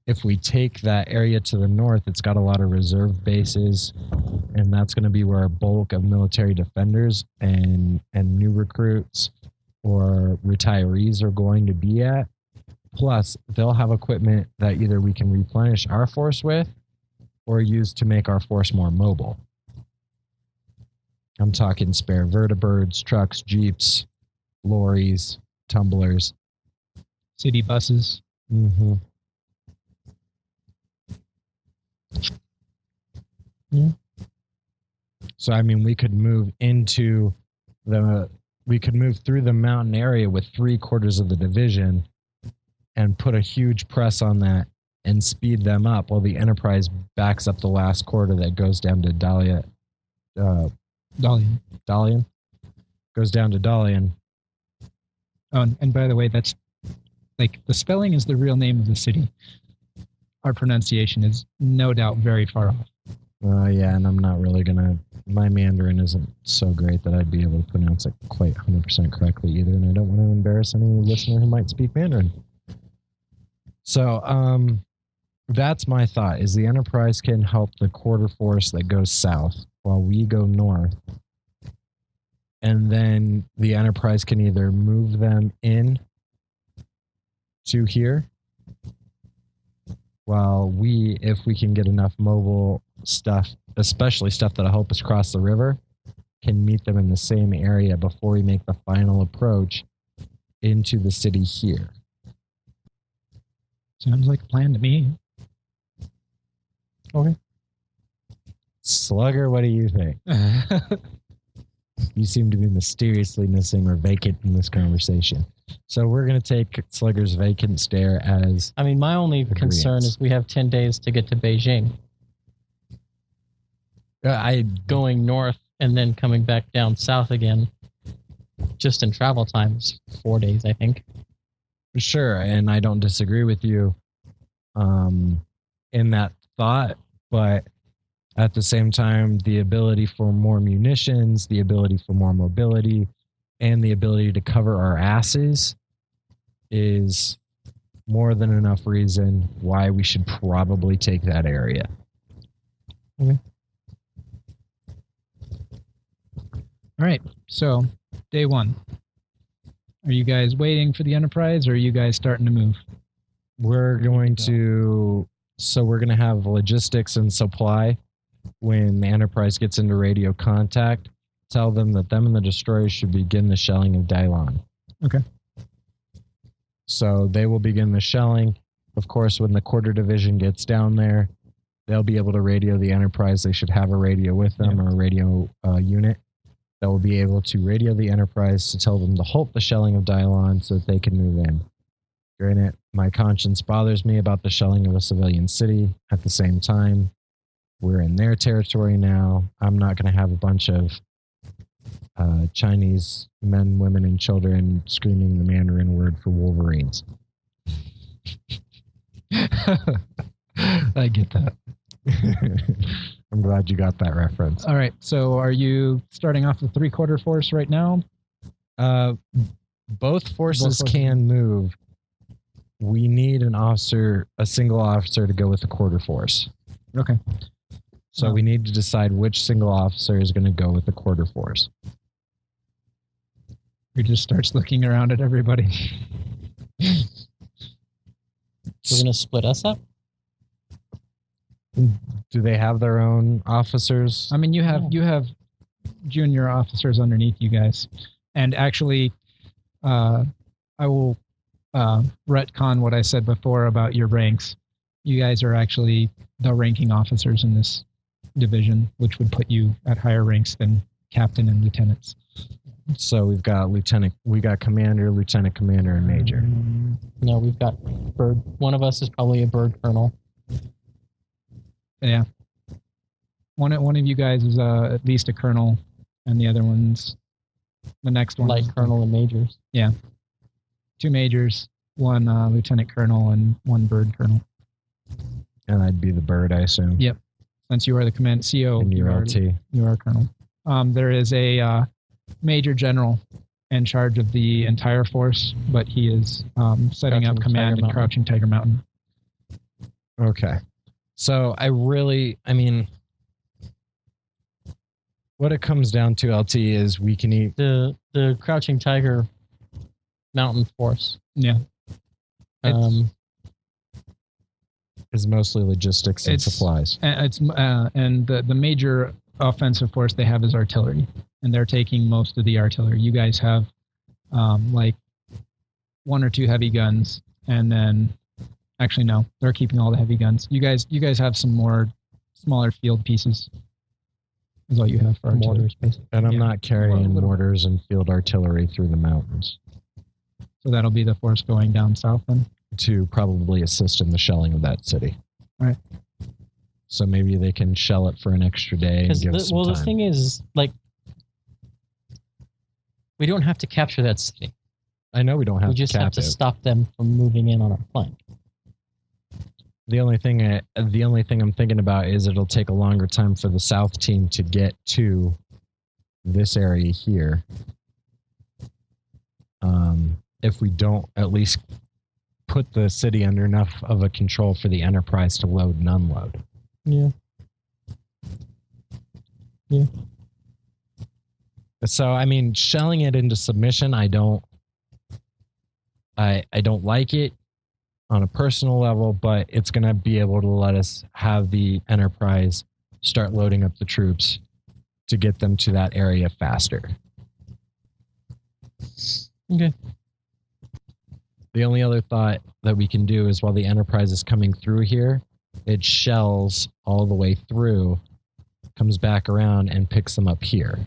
if we take that area to the north, it's got a lot of reserve bases, and that's going to be where a bulk of military defenders and new recruits or retirees are going to be at. Plus, they'll have equipment that either we can replenish our force with or use to make our force more mobile. I'm talking spare vertibirds, trucks, jeeps, lorries, tumblers. City buses. Mm-hmm. Yeah. So, I mean, we could move into the we could move through the mountain area with 3/4 of the division and put a huge press on that and speed them up while the Enterprise backs up the last quarter that goes down to Dalian. Goes down to Dalian. Oh, and by the way, that's like the spelling is the real name of the city. Our pronunciation is no doubt very far off. Yeah, and I'm not really gonna. My Mandarin isn't so great that I'd be able to pronounce it quite 100% correctly either, and I don't want to embarrass any listener who might speak Mandarin. So, that's my thought: is the Enterprise can help the quarter force that goes south while we go north, and then the Enterprise can either move them in to here, while we, if we can get enough mobile stuff, especially stuff that'll help us cross the river, can meet them in the same area before we make the final approach into the city here. Sounds like a plan to me. Okay. Slugger, what do you think? You seem to be mysteriously missing or vacant in this conversation. So we're going to take Slugger's vacant stare as... I mean, my only concern is we have 10 days to get to Beijing. Going north and then coming back down south again, just in travel times, 4 days, I think. Sure, and I don't disagree with you in that thought, but at the same time, the ability for more munitions, the ability for more mobility, and the ability to cover our asses is more than enough reason why we should probably take that area. Okay. All right, so day one. Are you guys waiting for the Enterprise, or are you guys starting to move? We're going to have logistics and supply. When the Enterprise gets into radio contact, tell them that them and the destroyers should begin the shelling of Dylon. Okay. So they will begin the shelling. Of course, when the quarter division gets down there, they'll be able to radio the Enterprise. They should have a radio with them, or a radio unit that will be able to radio the Enterprise to tell them to halt the shelling of Dylon so that they can move in. Granted, my conscience bothers me about the shelling of a civilian city. At the same time, we're in their territory now. I'm not going to have a bunch of Chinese men, women, and children screaming the Mandarin word for Wolverines. I get that. I'm glad you got that reference. All right, so are you starting off with 3/4 force right now? Both forces can move. We need a single officer to go with the quarter force. Okay. So we need to decide which single officer is going to go with the quarter force. He just starts looking around at everybody. We're going to split us up? Do they have their own officers? I mean, you have junior officers underneath you guys. And actually, I will retcon what I said before about your ranks. You guys are actually the ranking officers in this division, which would put you at higher ranks than captain and lieutenants. So we've got commander, lieutenant commander, and major. No, we've got bird. One of us is probably a bird colonel. Yeah. One of you guys is at least a colonel, and the next one light colonel and majors. Yeah. 2 majors, 1 lieutenant colonel, and 1 bird colonel. And I'd be the bird, I assume. Yep. Since you are the command CO, and you're LT. You are colonel. There is a major general in charge of the entire force, but he is setting up command in Crouching Tiger Mountain. Okay. So what it comes down to, LT, is we can eat the Crouching Tiger Mountain force. Yeah. Is mostly logistics and supplies. And the major offensive force they have is artillery, and they're taking most of the artillery. You guys have like 1 or 2 heavy guns, and then actually no, they're keeping all the heavy guns. You guys have some more smaller field pieces. is all you have for artillery. Mortars, basically. And I'm Yeah. not carrying Well, a little- mortars and field artillery through the mountains So that'll be the force going down south then. to probably assist in the shelling of that city. Right. So maybe they can shell it for an extra day and Because give us some the time. thing is, like, we don't have to capture that city. I know we don't have We to just cap have to it. stop them from moving in on our flank. The only thing I'm thinking about is it'll take a longer time for the South team to get to this area here. If we don't at least put the city under enough of a control for the Enterprise to load and unload. Yeah. So I mean, shelling it into submission, I don't like it on a personal level, but it's going to be able to let us have the Enterprise start loading up the troops to get them to that area faster. Okay. The only other thought that we can do is while the Enterprise is coming through here, it shells all the way through, comes back around and picks them up here.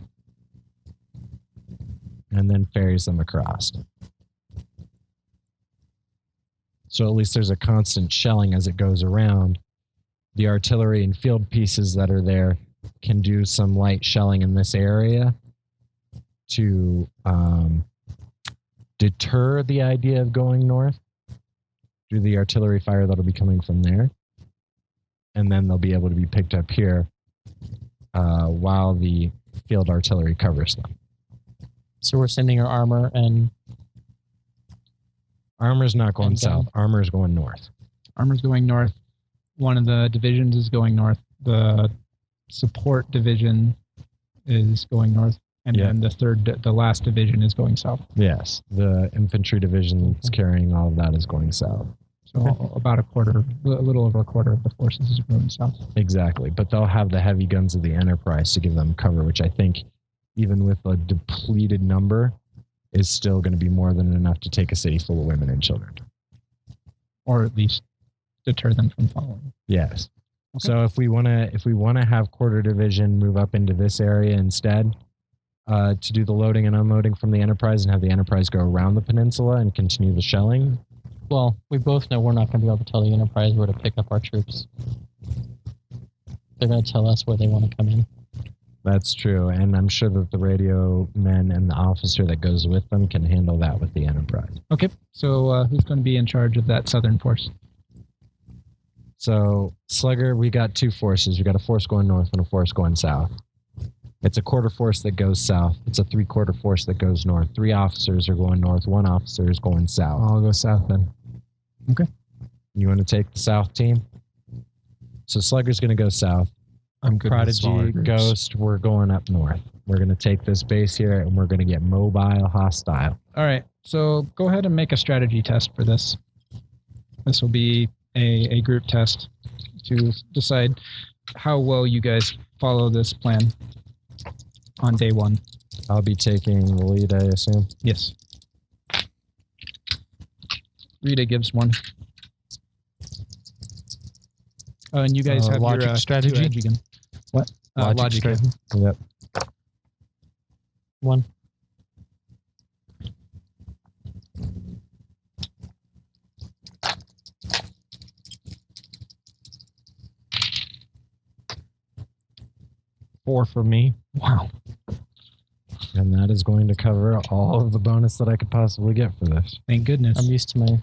And then ferries them across. So at least there's a constant shelling as it goes around. The artillery and field pieces that are there can do some light shelling in this area to deter the idea of going north through the artillery fire that'll be coming from there. And then they'll be able to be picked up here while the field artillery covers them. So we're sending our armor and Armor's not going And south. Armor's going north. Armor's going north. One of the divisions is going north. The support division is going north. And Yeah. then the last division is going south. Yes. The infantry division that's carrying all of that is going south. So about a little over a quarter of the forces is going south. Exactly. But they'll have the heavy guns of the Enterprise to give them cover, which I think, even with a depleted number, is still going to be more than enough to take a city full of women and children. Or at least deter them from following. Yes. Okay. So if we want to have quarter division move up into this area instead, to do the loading and unloading from the Enterprise and have the Enterprise go around the peninsula and continue the shelling. well, we both know we're not going to be able to tell the Enterprise where to pick up our troops. They're going to tell us where they want to come in. That's true, and I'm sure that the radio men and the officer that goes with them can handle that with the Enterprise. Okay. So who's going to be in charge of that southern force? So, Slugger, we got two forces. We got a force going north and a force going south. It's a quarter force that goes south. It's a three-quarter force that goes north. 3 officers are going north. 1 officer is going south. I'll go south then. You want to take the south team? So Slugger's going to go south. I'm good with smaller Prodigy, groups. Ghost, we're going up north. We're going to take this base here, and we're going to get mobile, hostile. All right. So go ahead and make a strategy test for this. This will be a group test to decide how well you guys follow this plan on day 1. I'll be taking the lead, I assume. Yes. Rita gives 1. And you guys have logic your strategy? 2 edge again. What? Logic. strategy. Yep. 1. Four for me. Wow. And that is going to cover all of the bonus that I could possibly get for this. Thank goodness. I'm used to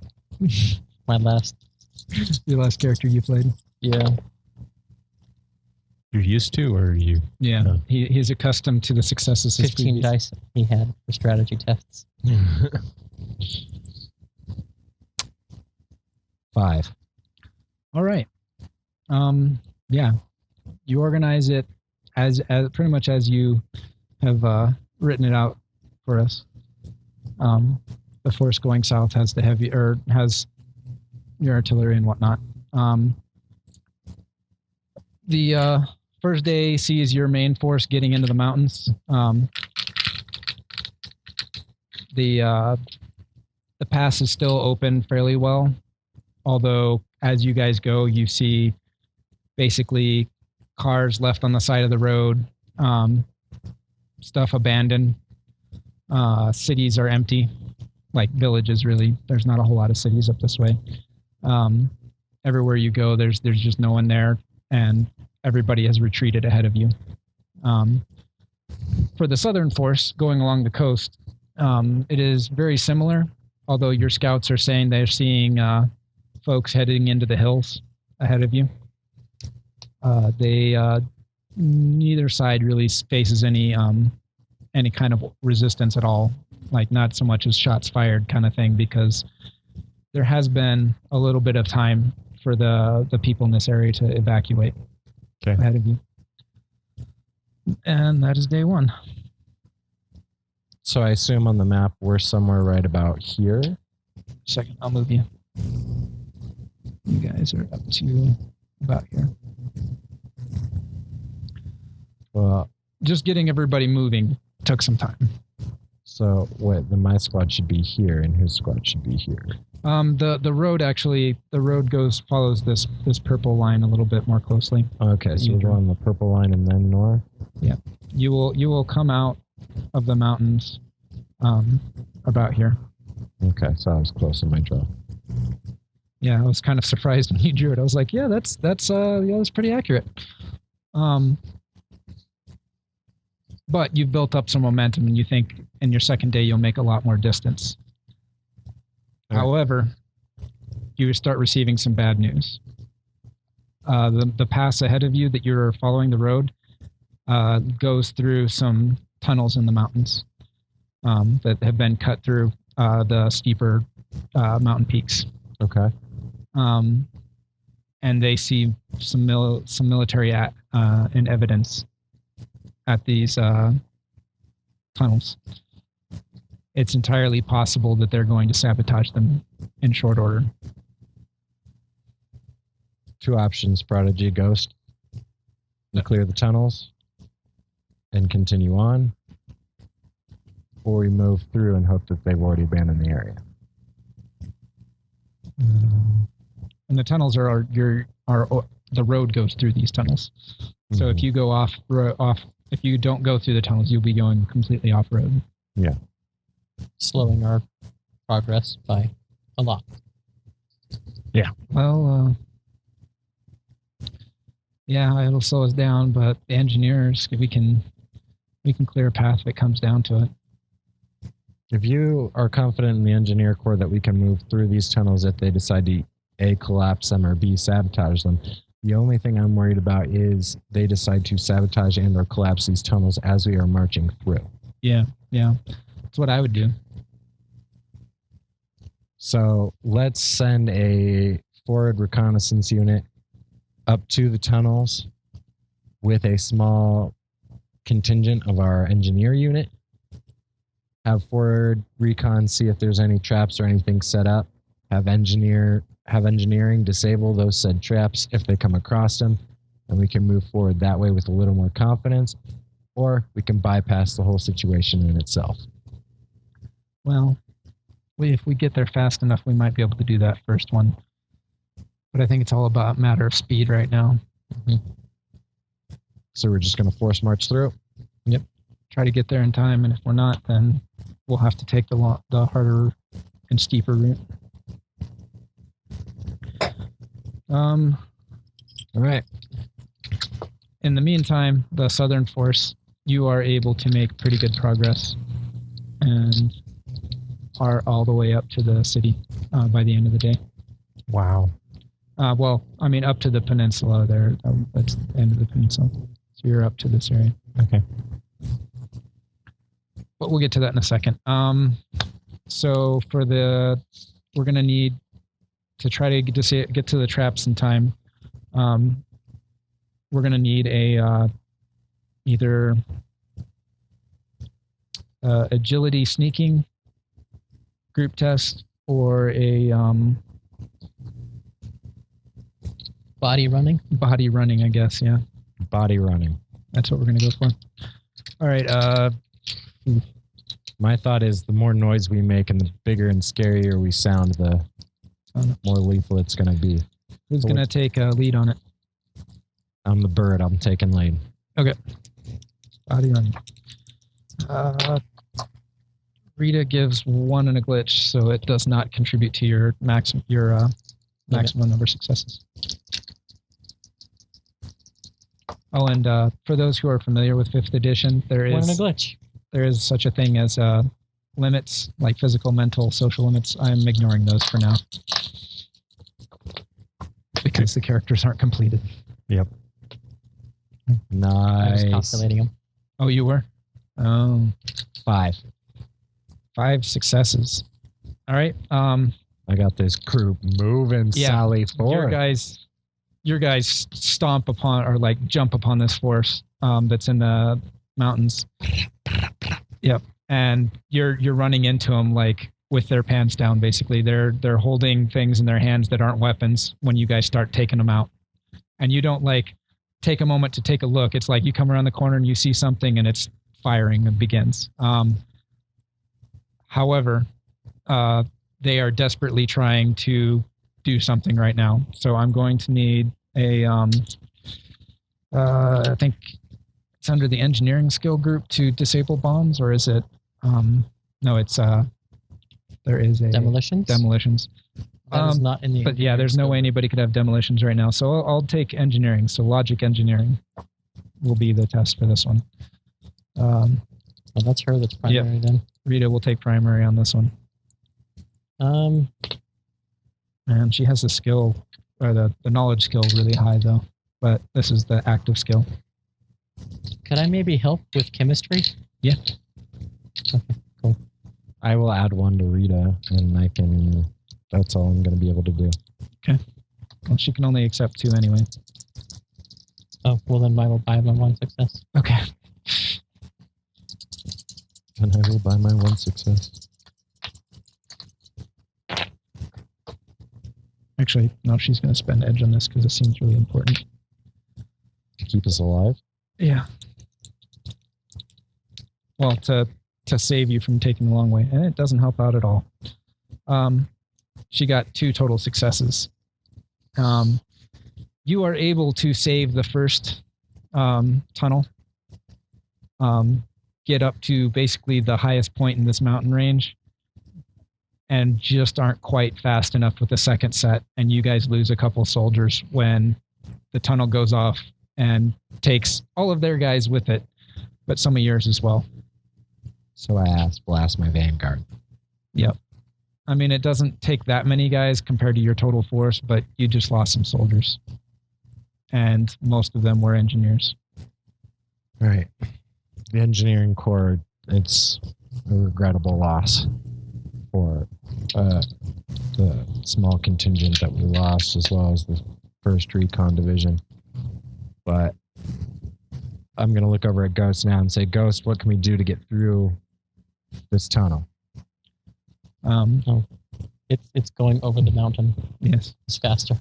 my last. The last character you played. Yeah. You're used to, or you? Yeah. No. He's accustomed to the successes. his 15 previous- dice he had for strategy tests. 5. All right. Yeah. You organize it as pretty much as you have written it out for us. The force going south has the heavy, or has your artillery and whatnot. The first day sees your main force getting into the mountains. The pass is still open fairly well, although as you guys go, you see basically cars left on the side of the road, Stuff abandoned. Cities are empty. Like villages, really. There's not a whole lot of cities up this way. Everywhere you go, there's just no one there, and everybody has retreated ahead of you. For the southern force going along the coast, it is very similar, although your scouts are saying they're seeing folks heading into the hills ahead of you. Neither side really faces any kind of resistance at all, like not so much as shots fired kind of thing, because there has been a little bit of time for the people in this area to evacuate ahead of you. And that is day one. So I assume on the map we're somewhere right about here. Second, I'll move you. You guys are up to about here. Well, just getting everybody moving took some time. So what? My squad should be here, and his squad should be here. The road follows this purple line a little bit more closely. Okay, so we'll go on the purple line and then north. Yeah, you will come out of the mountains, about here. Okay, so I was close in my draw. Yeah, I was kind of surprised when you drew it. I was like, yeah, that's pretty accurate. But you've built up some momentum, and you think in your second day you'll make a lot more distance. Right. However, you start receiving some bad news. The pass ahead of you that you're following the road goes through some tunnels in the mountains that have been cut through the steeper mountain peaks. Okay. And they see some military in evidence at these tunnels. It's entirely possible that they're going to sabotage them in short order. Two options: Prodigy, Ghost, and clear the tunnels and continue on, or we move through and hope that they've already abandoned the area. And the tunnels are the road goes through these tunnels. So if you go off, if you don't go through the tunnels, you'll be going completely off road. Yeah. Slowing our progress by a lot. Yeah. Well, yeah, it'll slow us down, but the engineers, we can clear a path if it comes down to it. If you are confident in the engineer corps that we can move through these tunnels if they decide to A, collapse them, or B, sabotage them, the only thing I'm worried about is they decide to sabotage and or collapse these tunnels as we are marching through. Yeah. That's what I would do. So let's send a forward reconnaissance unit up to the tunnels with a small contingent of our engineer unit. Have forward recon see if there's any traps or anything set up. Have engineering disable those said traps if they come across them, and we can move forward that way with a little more confidence, or we can bypass the whole situation in itself. Well, if we get there fast enough, we might be able to do that first one. But I think it's all about a matter of speed right now. Mm-hmm. So we're just going to force march through? Yep. Try to get there in time, and if we're not, then we'll have to take the harder and steeper route. All right. In the meantime, the southern force, you are able to make pretty good progress and are all the way up to the city by the end of the day. Wow. Well, I mean, up to the peninsula there. That's the end of the peninsula. So you're up to this area. Okay. But we'll get to that in a second. So we're going to need to try to get to the traps in time. We're going to need either agility sneaking group test or a body running. Body running, I guess. Yeah. Body running. That's what we're going to go for. All right. My thought is the more noise we make and the bigger and scarier we sound, the more lethal it's going to be. Who's going to take a lead on it? I'm the bird. I'm taking lead. Okay. Body running. Rita gives 1 and a glitch, so it does not contribute to your maximum number of successes. Oh, and for those who are familiar with 5th edition, there 1 and a is glitch. such a thing as limits, like physical, mental, social limits. I'm ignoring those for now because the characters aren't completed. Yep. I Nice. was calculating them. Oh, you were? Oh, 5. 5 successes. All right. I got this group moving, Yeah. Sally forward. Your guys stomp upon or like jump upon this force that's in the mountains. Yep. And you're running into them like with their pants down. Basically, they're holding things in their hands that aren't weapons when you guys start taking them out. And you don't like take a moment to take a look. It's like you come around the corner and you see something and it's firing and begins. However, they are desperately trying to do something right now. So I'm going to need a, I think it's under the engineering skill group to disable bombs, or is it, no, it's, there is a Demolitions? demolitions. That is not in the. But yeah, there's no way anybody could have demolitions right now. So I'll take engineering. So logic engineering will be the test for this one. Well, that's her that's primary then. Rita will take primary on this one. And she has the skill, or the knowledge skill really high though. But this is the active skill. Could I maybe help with chemistry? Yeah. Okay, cool. I will add 1 to Rita, and I can. That's all I'm going to be able to do. Well, she can only accept 2 anyway. Oh, well then I will buy my 1 success. Okay. And I will buy my 1 success. Actually, no, she's going to spend edge on this because it seems really important. To keep us alive. Yeah. Well, to save you from taking the long way, and it doesn't help out at all. She got 2 total successes. You are able to save the first tunnel. Get up to basically the highest point in this mountain range, and just aren't quite fast enough with the second set, and you guys lose a couple soldiers when the tunnel goes off and takes all of their guys with it, but some of yours as well. So I blast my vanguard. Yep. I mean, it doesn't take that many guys compared to your total force, but you just lost some soldiers. And most of them were engineers. Right. The engineering corps, it's a regrettable loss for the small contingent that we lost, as well as the 1st Recon Division. But I'm going to look over at Ghost now and say, Ghost, what can we do to get through this tunnel? It's going over the mountain. Yes. It's faster.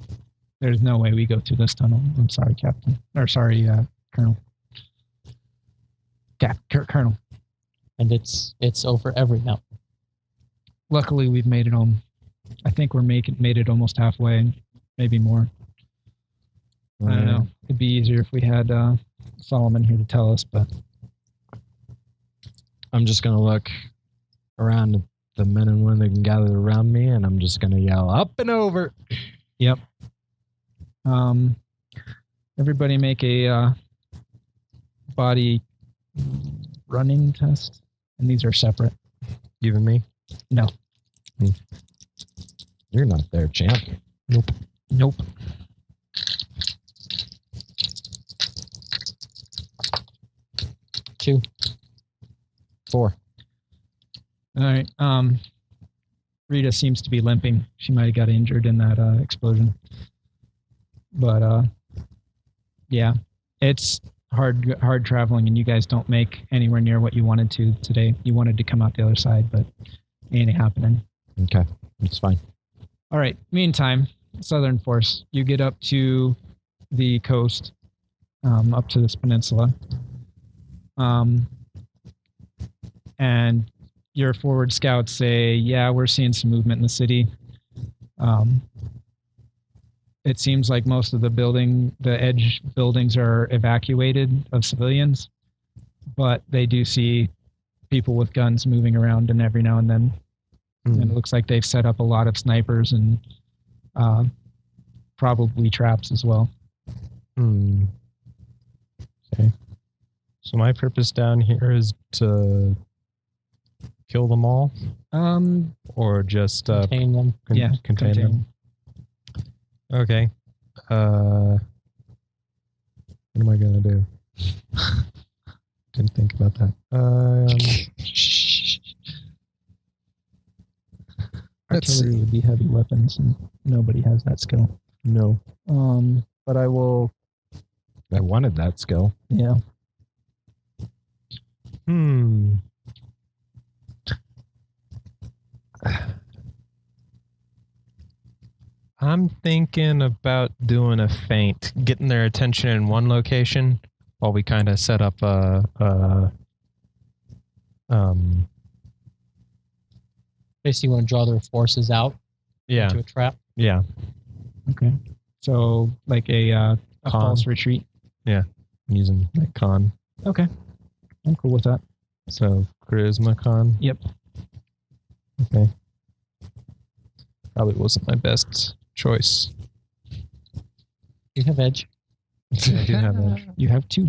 There's no way we go through this tunnel. I'm sorry, Captain. Or sorry, Colonel. Colonel. And it's over every mountain. Luckily, we've made it home. I think we're made it almost halfway, maybe more. I don't know. It'd be easier if we had Solomon here to tell us, but I'm just going to look around the men and women that can gather around me, and I'm just going to yell, up and over. Yep. Everybody make a body running test, and these are separate. Even me? No. You're not their champ. Nope. 2. 4. All right. Rita seems to be limping. She might have got injured in that explosion. But yeah, it's hard traveling, and you guys don't make anywhere near what you wanted to today. You wanted to come out the other side, but ain't happening. Okay, it's fine. All right. Meantime, Southern Force, you get up to the coast, up to this peninsula, and your forward scouts say, yeah, we're seeing some movement in the city. It seems like most of the edge buildings are evacuated of civilians. but they do see people with guns moving around and every now and then. And it looks like they've set up a lot of snipers and probably traps as well. Okay. So my purpose down here is to kill them all, or just Contain them. contain them. Okay. What am I gonna do? Didn't think about that. Artillery would be heavy weapons, and nobody has that skill. No. But I will. I wanted that skill. Yeah. I'm thinking about doing a feint, getting their attention in one location while we kind of set up Basically, you want to draw their forces out into a trap. Yeah. Okay. So like a false retreat. I'm using my con. Okay. I'm cool with that. So charisma con. Yep. Okay. Probably wasn't my best choice. You have edge. I do have edge. You have 2.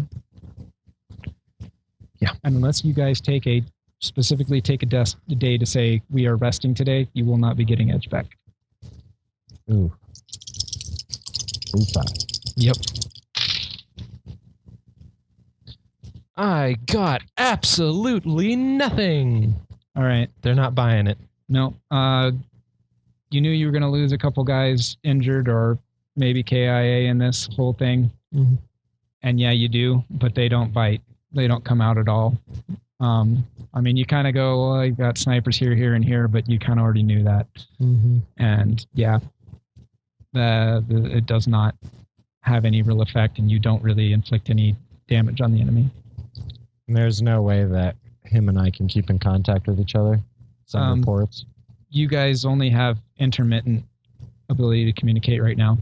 Yeah. And unless you guys specifically take a day to say we are resting today, you will not be getting edge back. Ooh. Ooh, Yep. I got absolutely nothing. All right. They're not buying it. No. You knew you were going to lose a couple guys injured or maybe KIA in this whole thing. Mm-hmm. And yeah, you do, but they don't bite. They don't come out at all. I mean, you kind of go, well, I got snipers here, and here, but you kind of already knew that. Mm-hmm. And yeah, it does not have any real effect, and you don't really inflict any damage on the enemy. There's no way that him and I can keep in contact with each other. Some reports. You guys only have intermittent ability to communicate right now.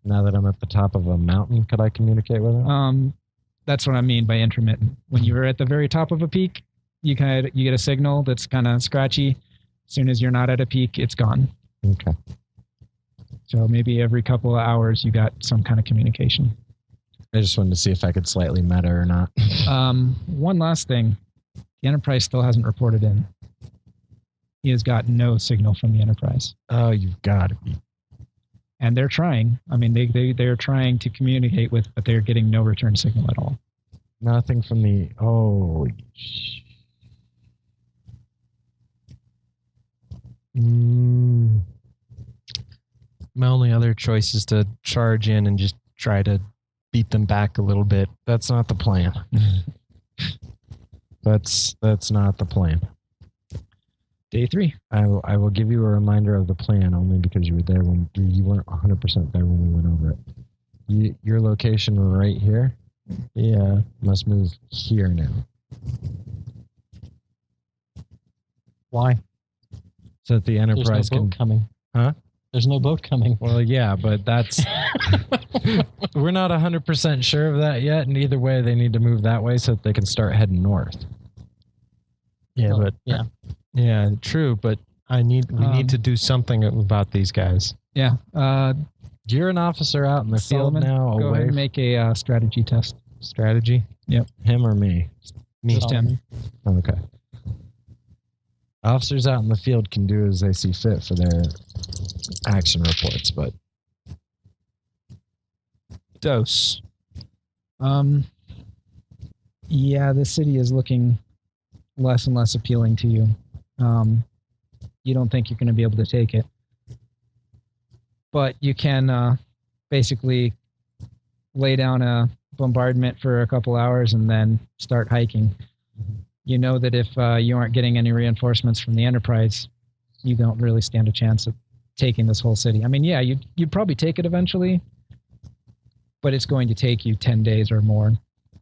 Now that I'm at the top of a mountain, could I communicate with him? That's what I mean by intermittent. When you're at the very top of a peak, you get a signal that's kind of scratchy. As soon as you're not at a peak, it's gone. Okay. So maybe every couple of hours, you got some kind of communication. I just wanted to see if I could slightly meta or not. One last thing. The Enterprise still hasn't reported in. He has got no signal from the Enterprise. Oh, you've got to be. And they're trying. I mean, they're trying to communicate with, but they're getting no return signal at all. Nothing from the... Holy My only other choice is to charge in and just try to beat them back a little bit. That's not the plan. That's not the plan. Day 3. I will give you a reminder of the plan only because you were there when you weren't 100% there when we went over it. Your location right here, must move here now. Why? So that the Enterprise There's no boat coming. Huh? There's no boat coming. Well, yeah, but that's... We're not 100% sure of that yet, and either way, they need to move that way so that they can start heading north. Yeah, Oh, but... yeah. Yeah, true, but we need to do something about these guys. Yeah. You're an officer out in the Solomon, field now. go Away ahead and make a strategy test. Strategy? him or me? Me. Just him. Okay. Officers out in the field can do as they see fit for their action reports, but Dose. Yeah, the city is looking less and less appealing to you. You don't think you're going to be able to take it. But you can basically lay down a bombardment for a couple hours and then start hiking. You know that if you aren't getting any reinforcements from the Enterprise, you don't really stand a chance of taking this whole city. I mean, yeah, you'd probably take it eventually, but it's going to take you 10 days or more.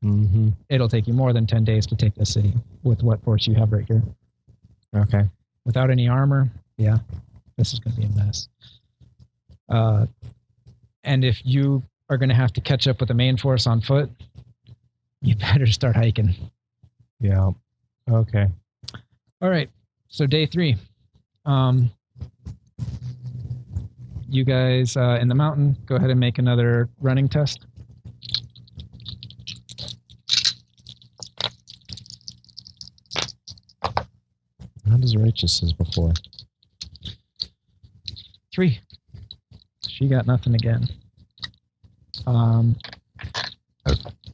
mm-hmm. It'll take you more than 10 days to take this city with what force you have right here. Okay. Without any armor, yeah, this is going to be a mess. And if you are going to have to catch up with the main force on foot, you better start hiking. Yeah. Okay. All right. So day 3. You guys in the mountain, go ahead and make another running test. Not as righteous as before. 3. She got nothing again.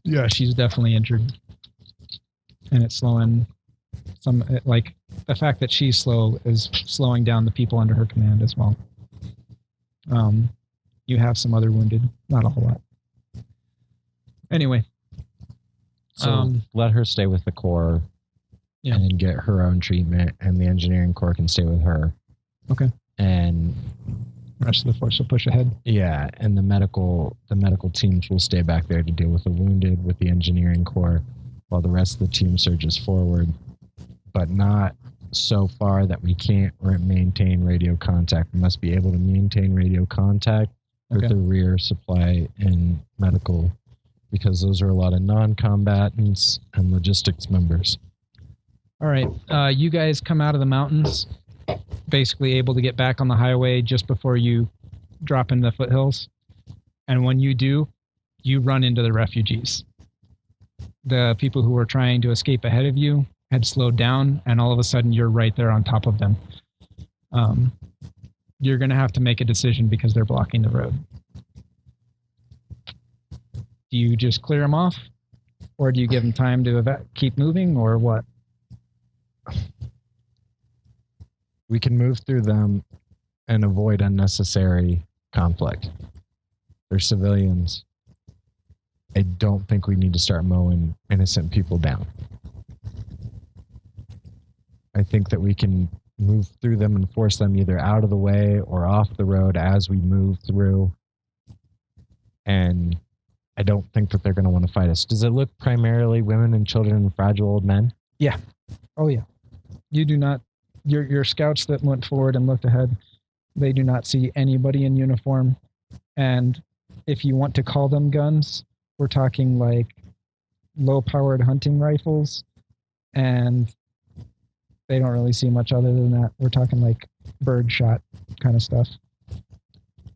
Yeah, she's definitely injured. And it's slowing like the fact that she's slow is slowing down the people under her command as well. You have some other wounded, not a whole lot. Anyway. So let her stay with the Corps and get her own treatment, and the engineering Corps can stay with her. Okay. And the rest of the force will push ahead. Yeah, and the medical teams will stay back there to deal with the wounded with the engineering Corps, while the rest of the team surges forward, but not so far that we can't maintain radio contact. We must be able to maintain radio contact with the rear supply and medical, because those are a lot of non-combatants and logistics members. All right. You guys come out of the mountains, basically able to get back on the highway just before you drop into the foothills. And when you do, you run into the refugees. The people who were trying to escape ahead of you had slowed down, and all of a sudden you're right there on top of them. You're going to have to make a decision because they're blocking the road. Do you just clear them off, or do you give them time to keep moving, or what? We can move through them and avoid unnecessary conflict. They're civilians. I don't think we need to start mowing innocent people down. I think that we can move through them and force them either out of the way or off the road as we move through. And I don't think that they're going to want to fight us. Does it look primarily women and children and fragile old men? Yeah. Oh, yeah. You do not, your scouts that went forward and looked ahead, they do not see anybody in uniform. And if you want to call them guns, we're talking like low-powered hunting rifles, and they don't really see much other than that. We're talking like bird shot kind of stuff.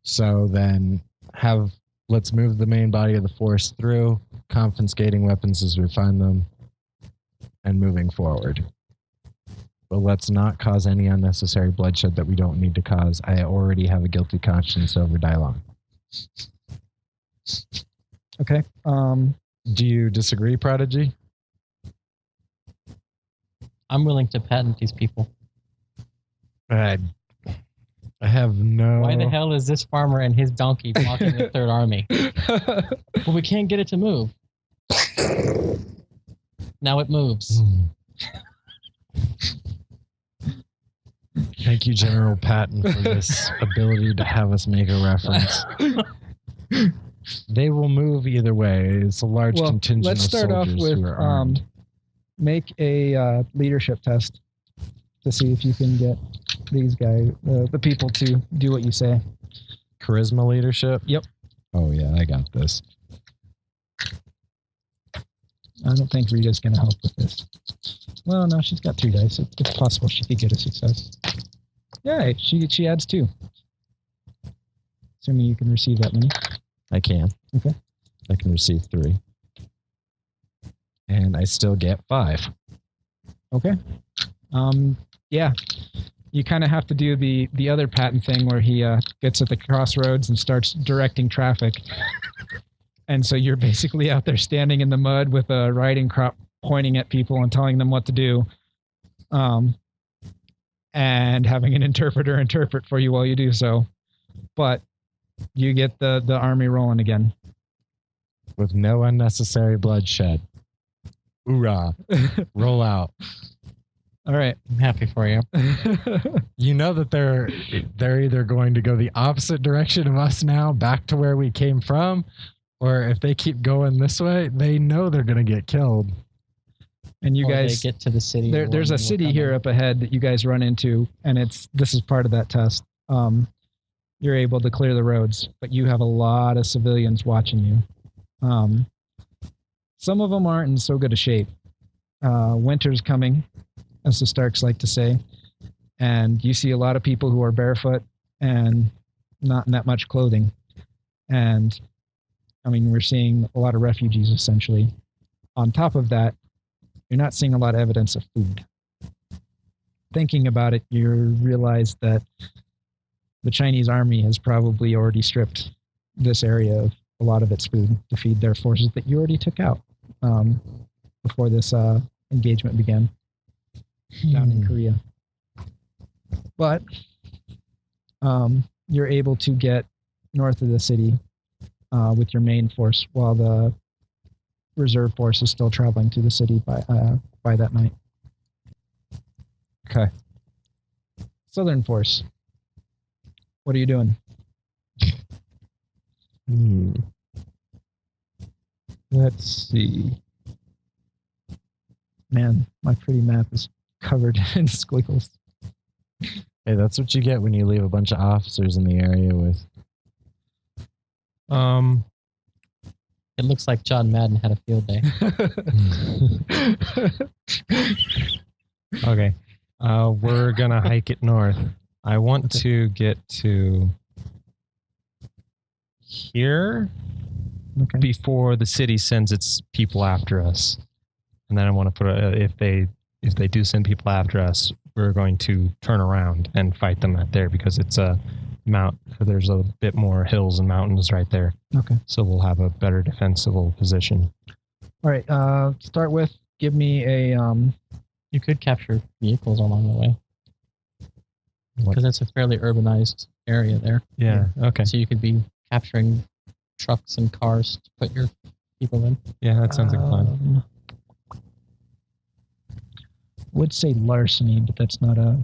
So then let's move the main body of the force through, confiscating weapons as we find them, and moving forward. But let's not cause any unnecessary bloodshed that we don't need to cause. I already have a guilty conscience over Dylon. Okay. Do you disagree, Prodigy? I'm willing to patent these people. I have no... Why the hell is this farmer and his donkey blocking the Third Army? Well, we can't get it to move. Now it moves. Thank you, General Patton, for this ability to have us make a reference. They will move either way. It's a large contingent let's of start off soldiers with who are armed. make a leadership test to see if you can get these guys, the people, to do what you say. Charisma leadership? Yep. Oh, yeah, I got this. I don't think Rita's going to help with this. Well, no, she's got 3 dice. It's possible she could get a success. Yeah, she adds 2. Assuming you can receive that many. I can. Okay. I can receive 3. And I still get 5. Okay. Yeah. You kind of have to do the other Patton thing where he gets at the crossroads and starts directing traffic. And so you're basically out there standing in the mud with a riding crop pointing at people and telling them what to do. And having an interpreter interpret for you while you do so. But you get the army rolling again. With no unnecessary bloodshed. Hoorah. Roll out. All right. I'm happy for you. You know that they're either going to go the opposite direction of us now, back to where we came from, or if they keep going this way, they know they're going to get killed. And you guys get to the city. There's a city here up ahead that you guys run into, and this is part of that test. You're able to clear the roads, but you have a lot of civilians watching you. Some of them aren't in so good a shape. winter's coming, as the Starks like to say, and you see a lot of people who are barefoot and not in that much clothing. And I mean, we're seeing a lot of refugees essentially. On top of that, you're not seeing a lot of evidence of food. Thinking about it, you realize that the Chinese army has probably already stripped this area of a lot of its food to feed their forces that you already took out before this engagement began down in Korea. But you're able to get north of the city with your main force while the reserve force is still traveling to the city by that night. Okay. Southern force. What are you doing? Let's see. Man, my pretty map is covered in squiggles. Hey, that's what you get when you leave a bunch of officers in the area with. It looks like John Madden had a field day. Okay. We're going to hike it north. I want to get to here before the city sends its people after us. And then I want to put if they do send people after us, we're going to turn around and fight them out there because it's a mount. There's a bit more hills and mountains right there. Okay. So we'll have a better defensible position. All right. Start with give me a. You could capture vehicles along the way. Because it's a fairly urbanized area there. Yeah. Okay. So you could be capturing trucks and cars to put your people in. Yeah, that sounds like fun. Would say larceny, but that's not a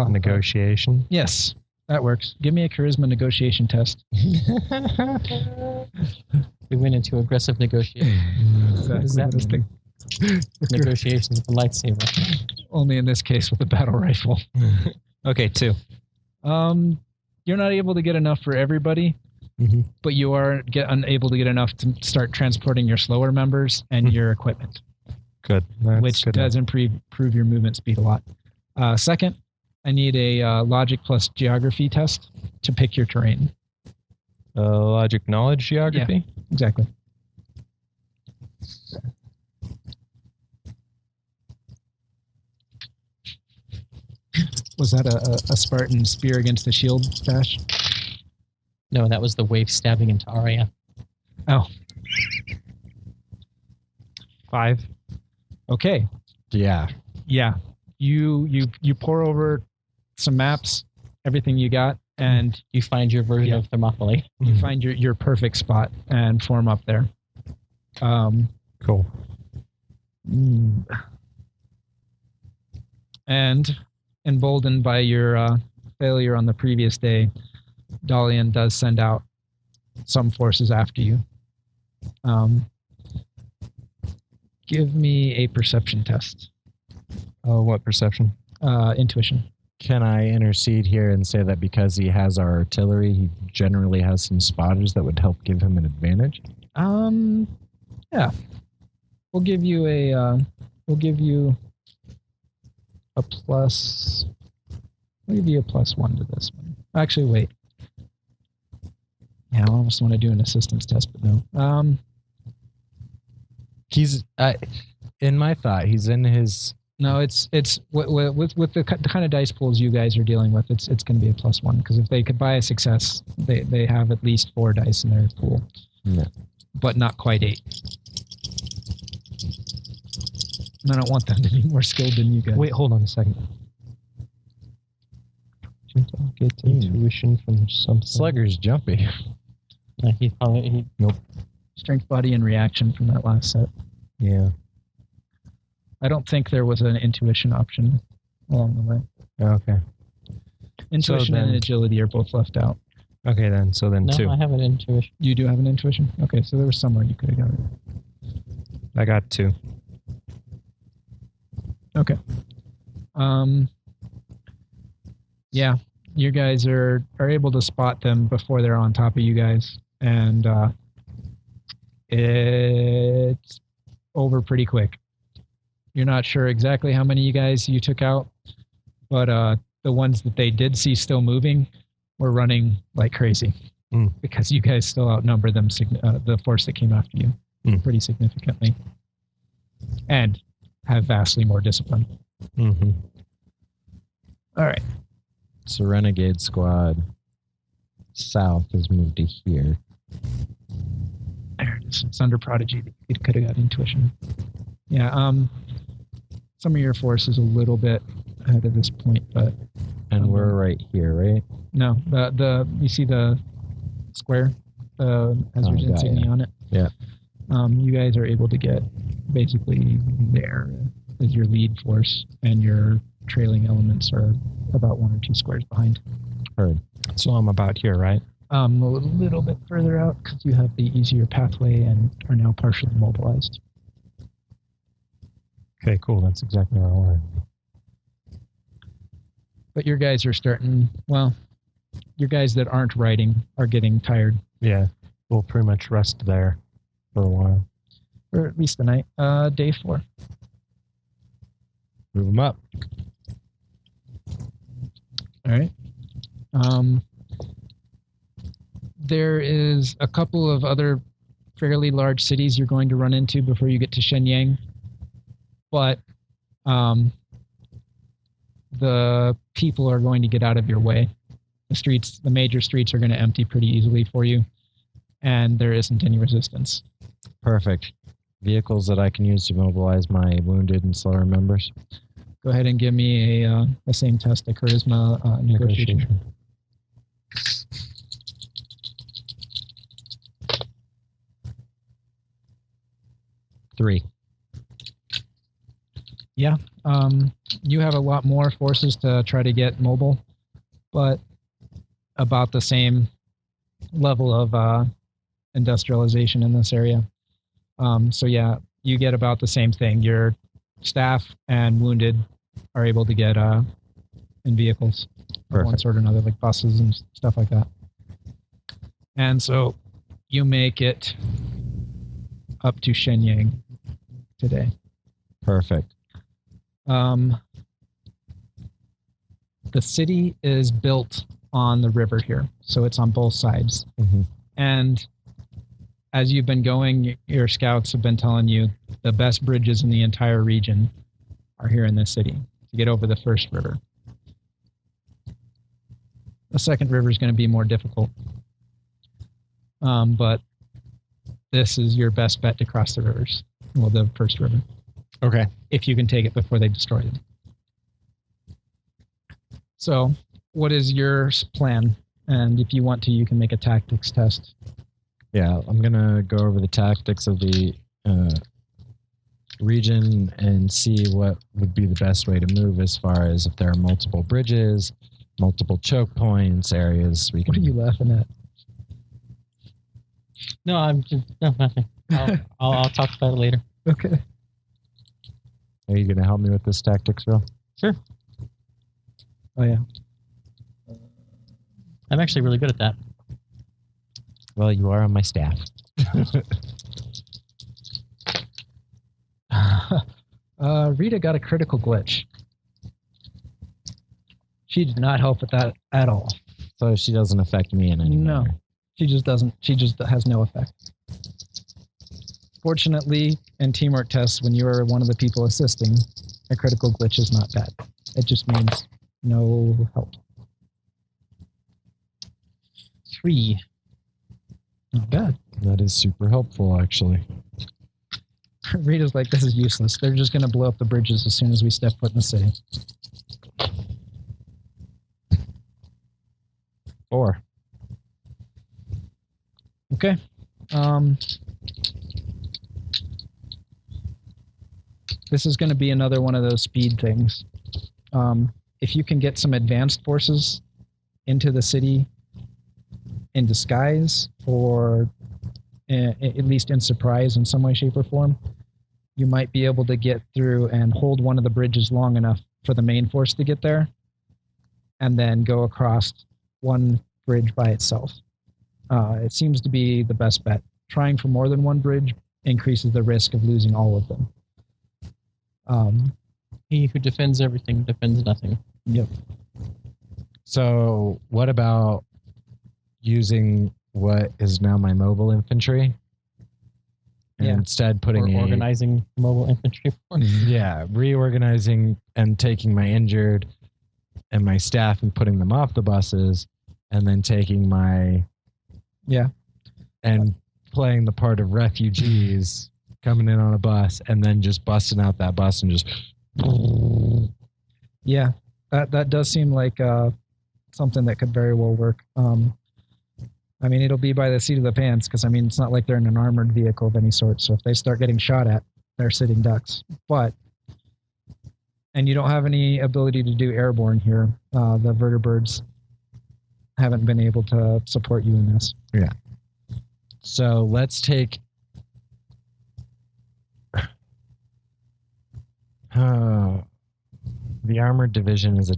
Negotiation. Yes, that works. Give me a charisma negotiation test. We went into aggressive negotiation. What does that mean? Negotiations with a lightsaber. Only in this case with a battle rifle. Okay, 2. You're not able to get enough for everybody, but you are unable to get enough to start transporting your slower members and your equipment. Good. That's which good does improve your movement speed a lot. Second, I need a logic plus geography test to pick your terrain. Logic, knowledge, geography? Yeah, exactly. Was that a Spartan spear against the shield bash? No, that was the wave stabbing into Arya. Oh. 5. Okay. Yeah. Yeah. You pour over some maps, everything you got, and you find your version of Thermopylae. You find your perfect spot and form up there. Cool. And emboldened by your failure on the previous day, Dalian does send out some forces after you. Give me a perception test. Oh, what perception? Intuition. Can I intercede here and say that because he has our artillery, he generally has some spotters that would help give him an advantage? Yeah. We'll give you a plus. We'll give you a +1 to this one. Actually, wait. Yeah, I almost want to do an assistance test, but no. He's in my thought. He's in his. No, it's with the kind of dice pools you guys are dealing with. It's going to be a +1 because if they could buy a success, they have at least 4 dice in their pool. No. But not quite 8. And I don't want them to be more skilled than you guys. Wait, hold on a second. Get intuition from something. Slugger's jumpy. Nope. Strength, body, and reaction from that last set. Yeah. I don't think there was an intuition option along the way. Okay. Intuition and agility are both left out. Okay, then. So then No, 2. I have an intuition. You do have an intuition? Okay, so there was somewhere you could have got it. I got 2. Okay. Yeah, you guys are able to spot them before they're on top of you guys. And it's over pretty quick. You're not sure exactly how many you guys you took out, but the ones that they did see still moving were running like crazy because you guys still outnumber them, the force that came after you pretty significantly, and have vastly more discipline. Mm-hmm. All right. So Renegade Squad south has moved to here. There it is. It's under Prodigy. It could have got Intuition. Yeah. Some of your force is a little bit ahead of this point, but And we're right here, right? no. The you see the square has your insignia on it. Yeah. You guys are able to get basically there as your lead force, and your trailing elements are about 1 or 2 squares behind. Heard. So I'm about here, right? A little bit further out because you have the easier pathway and are now partially mobilized. Okay, cool. That's exactly where I wanted. But your guys are starting, well, your guys that aren't riding are getting tired. Yeah, we'll pretty much rest there for a while. Or at least the night. Day 4. Move them up. All right. There is a couple of other fairly large cities you're going to run into before you get to Shenyang. But the people are going to get out of your way. The major streets are going to empty pretty easily for you, and there isn't any resistance. Perfect. Vehicles that I can use to mobilize my wounded and slower members. Go ahead and give me a same test, a charisma negotiation. 3. Yeah. You have a lot more forces to try to get mobile, but about the same level of industrialization in this area. So yeah, you get about the same thing. Your staff and wounded are able to get in vehicles of one sort or another, like buses and stuff like that. And so you make it up to Shenyang today. Perfect. The city is built on the river here, so it's on both sides. Mm-hmm. And as you've been going, your scouts have been telling you the best bridges in the entire region are here in this city to get over the first river. The second river is going to be more difficult. But this is your best bet to cross the rivers. Well, the first river. Okay. If you can take it before they destroy it. So, what is your plan? And if you want to, you can make a tactics test. Yeah, I'm going to go over the tactics of the region and see what would be the best way to move as far as if there are multiple bridges, multiple choke points, areas we can... What are you laughing at? No, I'm just nothing. I'll talk about it later. Okay. Are you going to help me with this tactics, Phil? Sure. Oh, yeah. I'm actually really good at that. Well, you are on my staff. Rita got a critical glitch. She did not help with that at all. So she doesn't affect me in any No. manner. She just doesn't. She just has no effect. Fortunately, in teamwork tests, when you are one of the people assisting, a critical glitch is not bad. It just means no help. 3. Not bad. That is super helpful, actually. Rita's like, this is useless. They're just going to blow up the bridges as soon as we step foot in the city. 4. Okay. This is going to be another one of those speed things. If you can get some advanced forces into the city in disguise, or at least in surprise in some way, shape, or form, you might be able to get through and hold one of the bridges long enough for the main force to get there, and then go across one bridge by itself. It seems to be the best bet. Trying for more than one bridge increases the risk of losing all of them. He who defends everything defends nothing. Yep. So what about using what is now my mobile infantry? And Yeah. instead putting Or organizing mobile infantry force. Yeah, reorganizing and taking my injured and my staff and putting them off the buses, and then taking my and playing the part of refugees coming in on a bus, and then just busting out that bus and just Yeah, that does seem like something that could very well work. I mean, it'll be by the seat of the pants because, I mean, it's not like they're in an armored vehicle of any sort. So if they start getting shot at, they're sitting ducks. And you don't have any ability to do airborne here. The vertibirds haven't been able to support you in this. Yeah. So let's take. The armored division is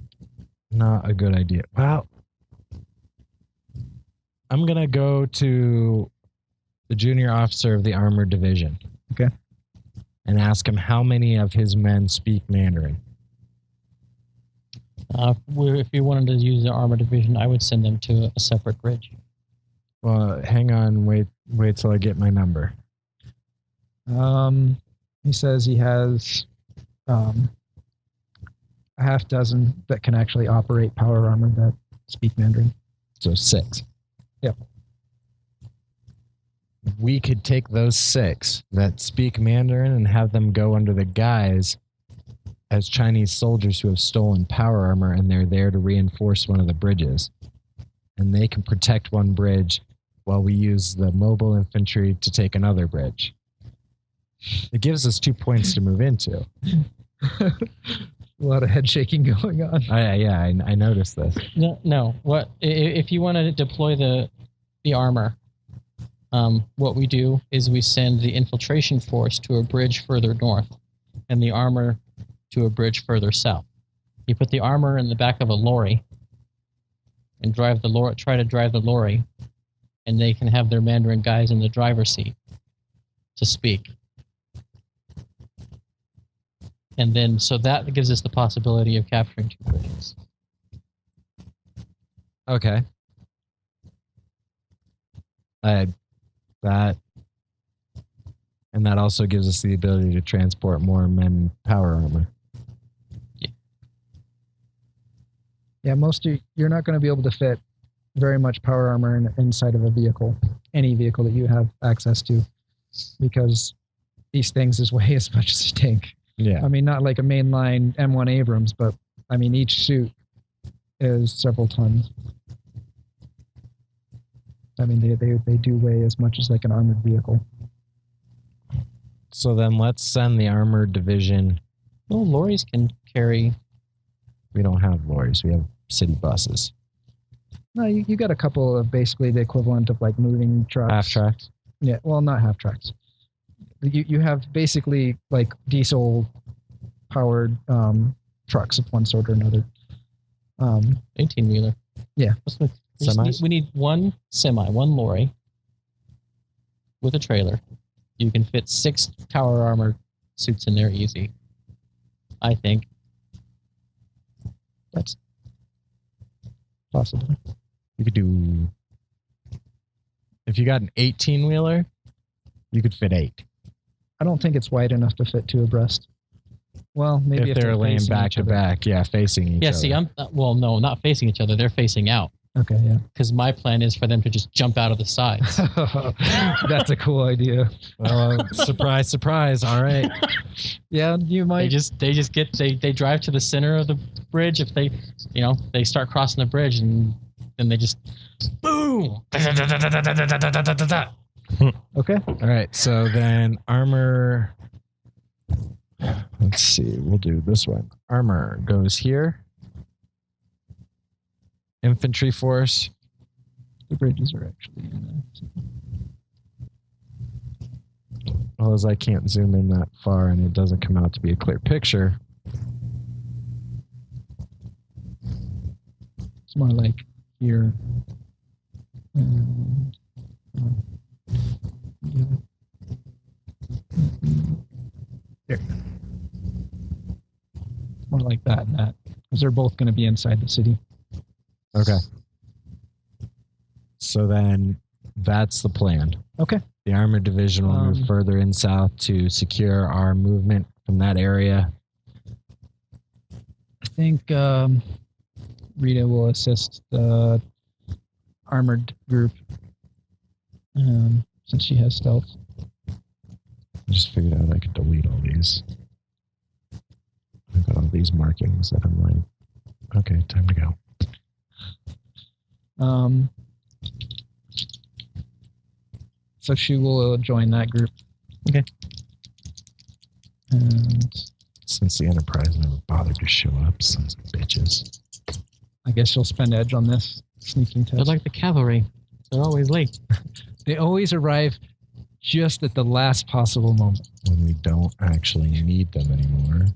not a good idea. Well, I'm going to go to the junior officer of the armored division. Okay. And ask him how many of his men speak Mandarin. If you wanted to use the armor division, I would send them to a separate bridge. Well, hang on. Wait till I get my number. He says he has a half dozen that can actually operate power armor that speak Mandarin. So 6. Yep. We could take those 6 that speak Mandarin and have them go under the guise as Chinese soldiers who have stolen power armor, and they're there to reinforce one of the bridges. And they can protect one bridge while we use the mobile infantry to take another bridge. It gives us 2 points to move into. A lot of head shaking going on. I noticed this. No. What if you want to deploy the armor? What we do is we send the infiltration force to a bridge further north, and the armor to a bridge further south. You put the armor in the back of a lorry, and try to drive the lorry, and they can have their Mandarin guys in the driver's seat to speak. And then, so that gives us the possibility of capturing 2 bridges. Okay. That also gives us the ability to transport more men power armor. Yeah, you're not going to be able to fit very much power armor inside of a vehicle, any vehicle that you have access to, because these things weigh as much as a tank. Yeah. I mean, not like a mainline M1 Abrams, but I mean, each suit is several tons. I mean, they do weigh as much as like an armored vehicle. So then let's send the armored division. Well, lorries can carry. We don't have lorries. We have city buses. No, you got a couple of basically the equivalent of like moving trucks. Half tracks? Yeah, well, not half tracks. You have basically like diesel powered trucks of one sort or another. 18-wheeler. Yeah. We need one semi, one lorry with a trailer. You can fit 6 power armor suits in there easy, I think. That's possible. You could do... If you got an 18-wheeler, you could fit 8. I don't think it's wide enough to fit 2 abreast. Well, maybe if they're laying facing back each to other. back. Yeah, facing each other. Yeah, see, no, not facing each other. They're facing out. Okay, yeah. Because my plan is for them to just jump out of the sides. That's a cool idea. Well, surprise, surprise. All right. Yeah, you might. They drive to the center of the bridge. If they start crossing the bridge, and then they just boom. Okay. All right. So then armor. Let's see. We'll do this one. Armor goes here. Infantry force. The bridges are actually in there. Well, as I can't zoom in that far and it doesn't come out to be a clear picture. It's more like here. Yeah. more like that and that. Because they're both going to be inside the city. Okay. So then that's the plan. Okay. The armored division will move further in south to secure our movement from that area. I think Rita will assist the armored group since she has stealth. I just figured out I could delete all these. I've got all these markings that I'm like, okay, time to go. So she will join that group. Okay. And since the Enterprise never bothered to show up, sons of bitches. I guess she'll spend edge on this sneaking test. They're like the cavalry. They're always late. They always arrive just at the last possible moment. When we don't actually need them anymore.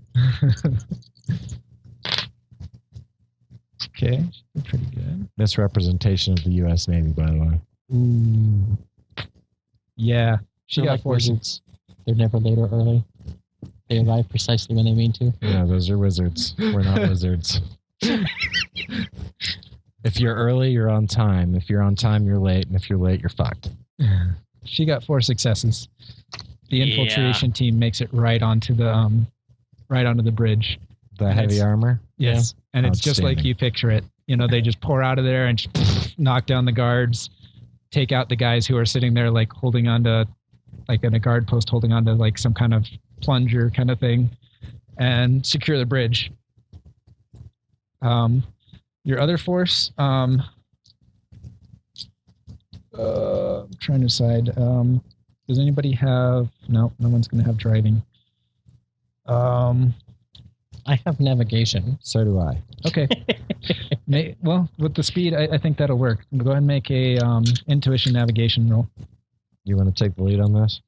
Okay, pretty good. Misrepresentation of the U.S. Navy, by the way. Ooh. Yeah, she They're got like forces. wizards. They're never late or early. They arrive precisely when they mean to. Yeah, those are wizards. We're not wizards. If you're early, you're on time. If you're on time, you're late. And if you're late, you're fucked. She got 4 successes. The infiltration team makes it right onto the bridge. The heavy armor? Yes. Yeah. And it's just like Outstanding. you picture it. You know, they just pour out of there and knock down the guards, take out the guys who are sitting there like holding on to, like in a guard post holding on to like some kind of plunger kind of thing, and secure the bridge. Your other force, I'm trying to decide. Does anybody have? No one's going to have driving. I have navigation. So do I. Okay. Well, with the speed, I think that'll work. Go ahead and make a intuition navigation roll. You want to take the lead on this?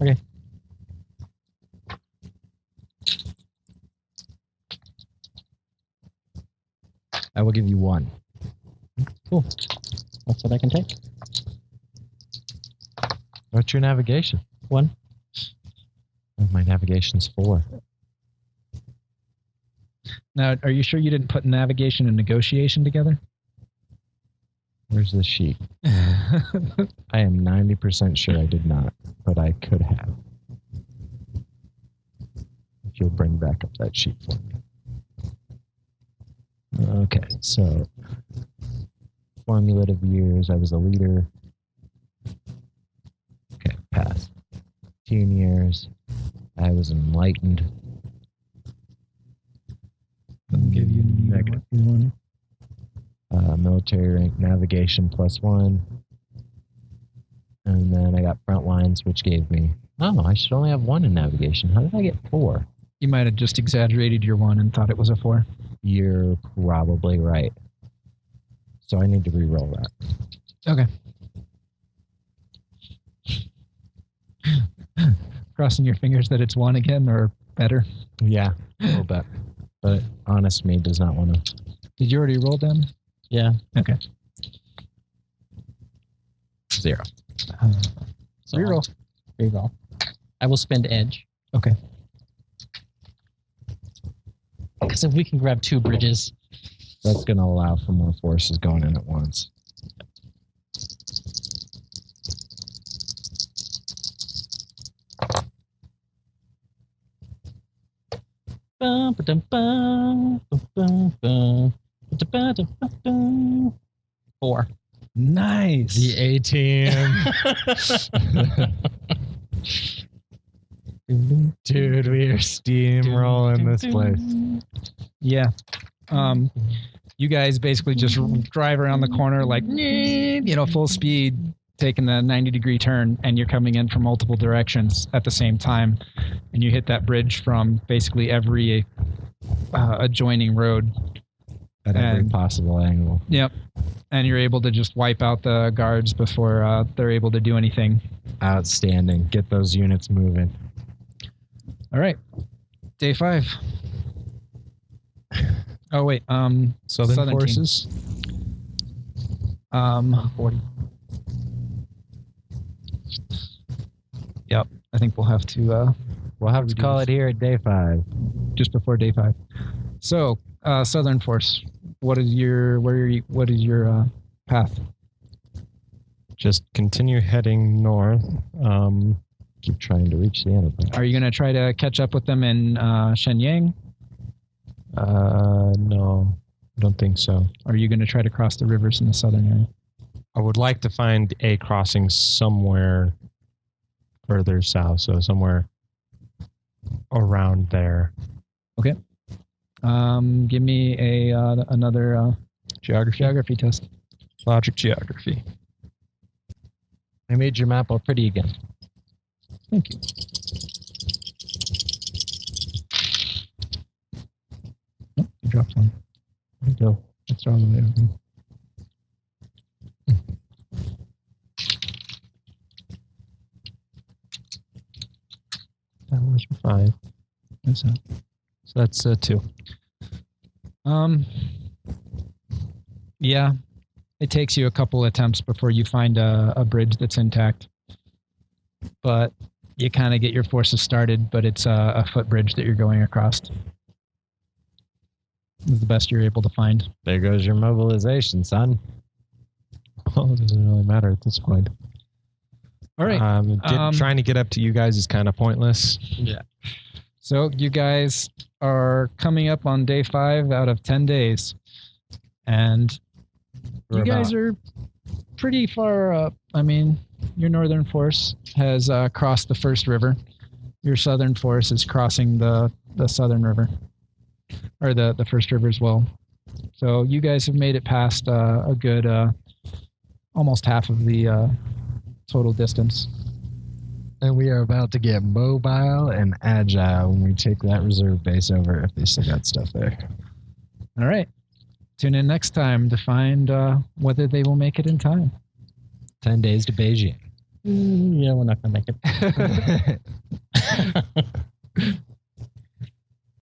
Okay. I will give you 1. Cool. That's what I can take. What's your navigation? 1. Oh, my navigation's 4. Now, are you sure you didn't put navigation and negotiation together? Where's the sheet? I am 90% sure I did not, but I could have. If you'll bring back up that sheet for me. Okay, so formulative years, I was a leader. Okay, pass. Teen years, I was enlightened. I'll give you Negative. one. Military rank navigation +1. And then I got front lines, which gave me, I should only have 1 in navigation. How did I get 4? You might have just exaggerated your 1 and thought it was a 4. You're probably right. So I need to re-roll that. Okay. Crossing your fingers that it's 1 again, or better. Yeah, a little bit. But honest me does not want to. Did you already roll them? Yeah. Okay. 0. So Reroll. Reroll. I will spend edge. Okay. Because if we can grab 2 bridges. That's going to allow for more forces going in at once. Four. Nice. The A team. Dude, we are steamrolling this place. Yeah. You guys basically just drive around the corner like, full speed, taking the 90-degree turn, and you're coming in from multiple directions at the same time. And you hit that bridge from basically every adjoining road. At every possible angle. Yep. And you're able to just wipe out the guards before they're able to do anything. Outstanding. Get those units moving. All right. Day 5. Oh, wait. Southern team. forces? 40. Yep. I think we'll have to... We'll have to call it here at day 5. just before day 5. So, Southern Force, what is your path? Just continue heading north. Keep trying to reach the Enterprise. Are you going to try to catch up with them in Shenyang? No, don't think so. Or are you going to try to cross the rivers in the southern area? I would like to find a crossing somewhere further south, so somewhere around there. Okay. Give me another geography test. Logic geography. I made your map all pretty again. Thank you. Oh, you dropped one. There you go. That's all the way over. That was 5. That's it. So that's 2. Yeah. It takes you a couple attempts before you find a bridge that's intact. But you kind of get your forces started, but it's a footbridge that you're going across. It's the best you're able to find. There goes your mobilization, son. Well, it doesn't really matter at this point. All right. Trying to get up to you guys is kind of pointless. Yeah. So you guys are coming up on day 5 out of 10 days. And you guys are pretty far up. I mean, your northern force has crossed the first river. Your southern force is crossing the southern river. Or the first river as well. So you guys have made it past a good almost half of the total distance. And we are about to get mobile and agile when we take that reserve base over, if they still got stuff there. All right. Tune in next time to find whether they will make it in time. 10 days to Beijing. Yeah, we're not going to make it.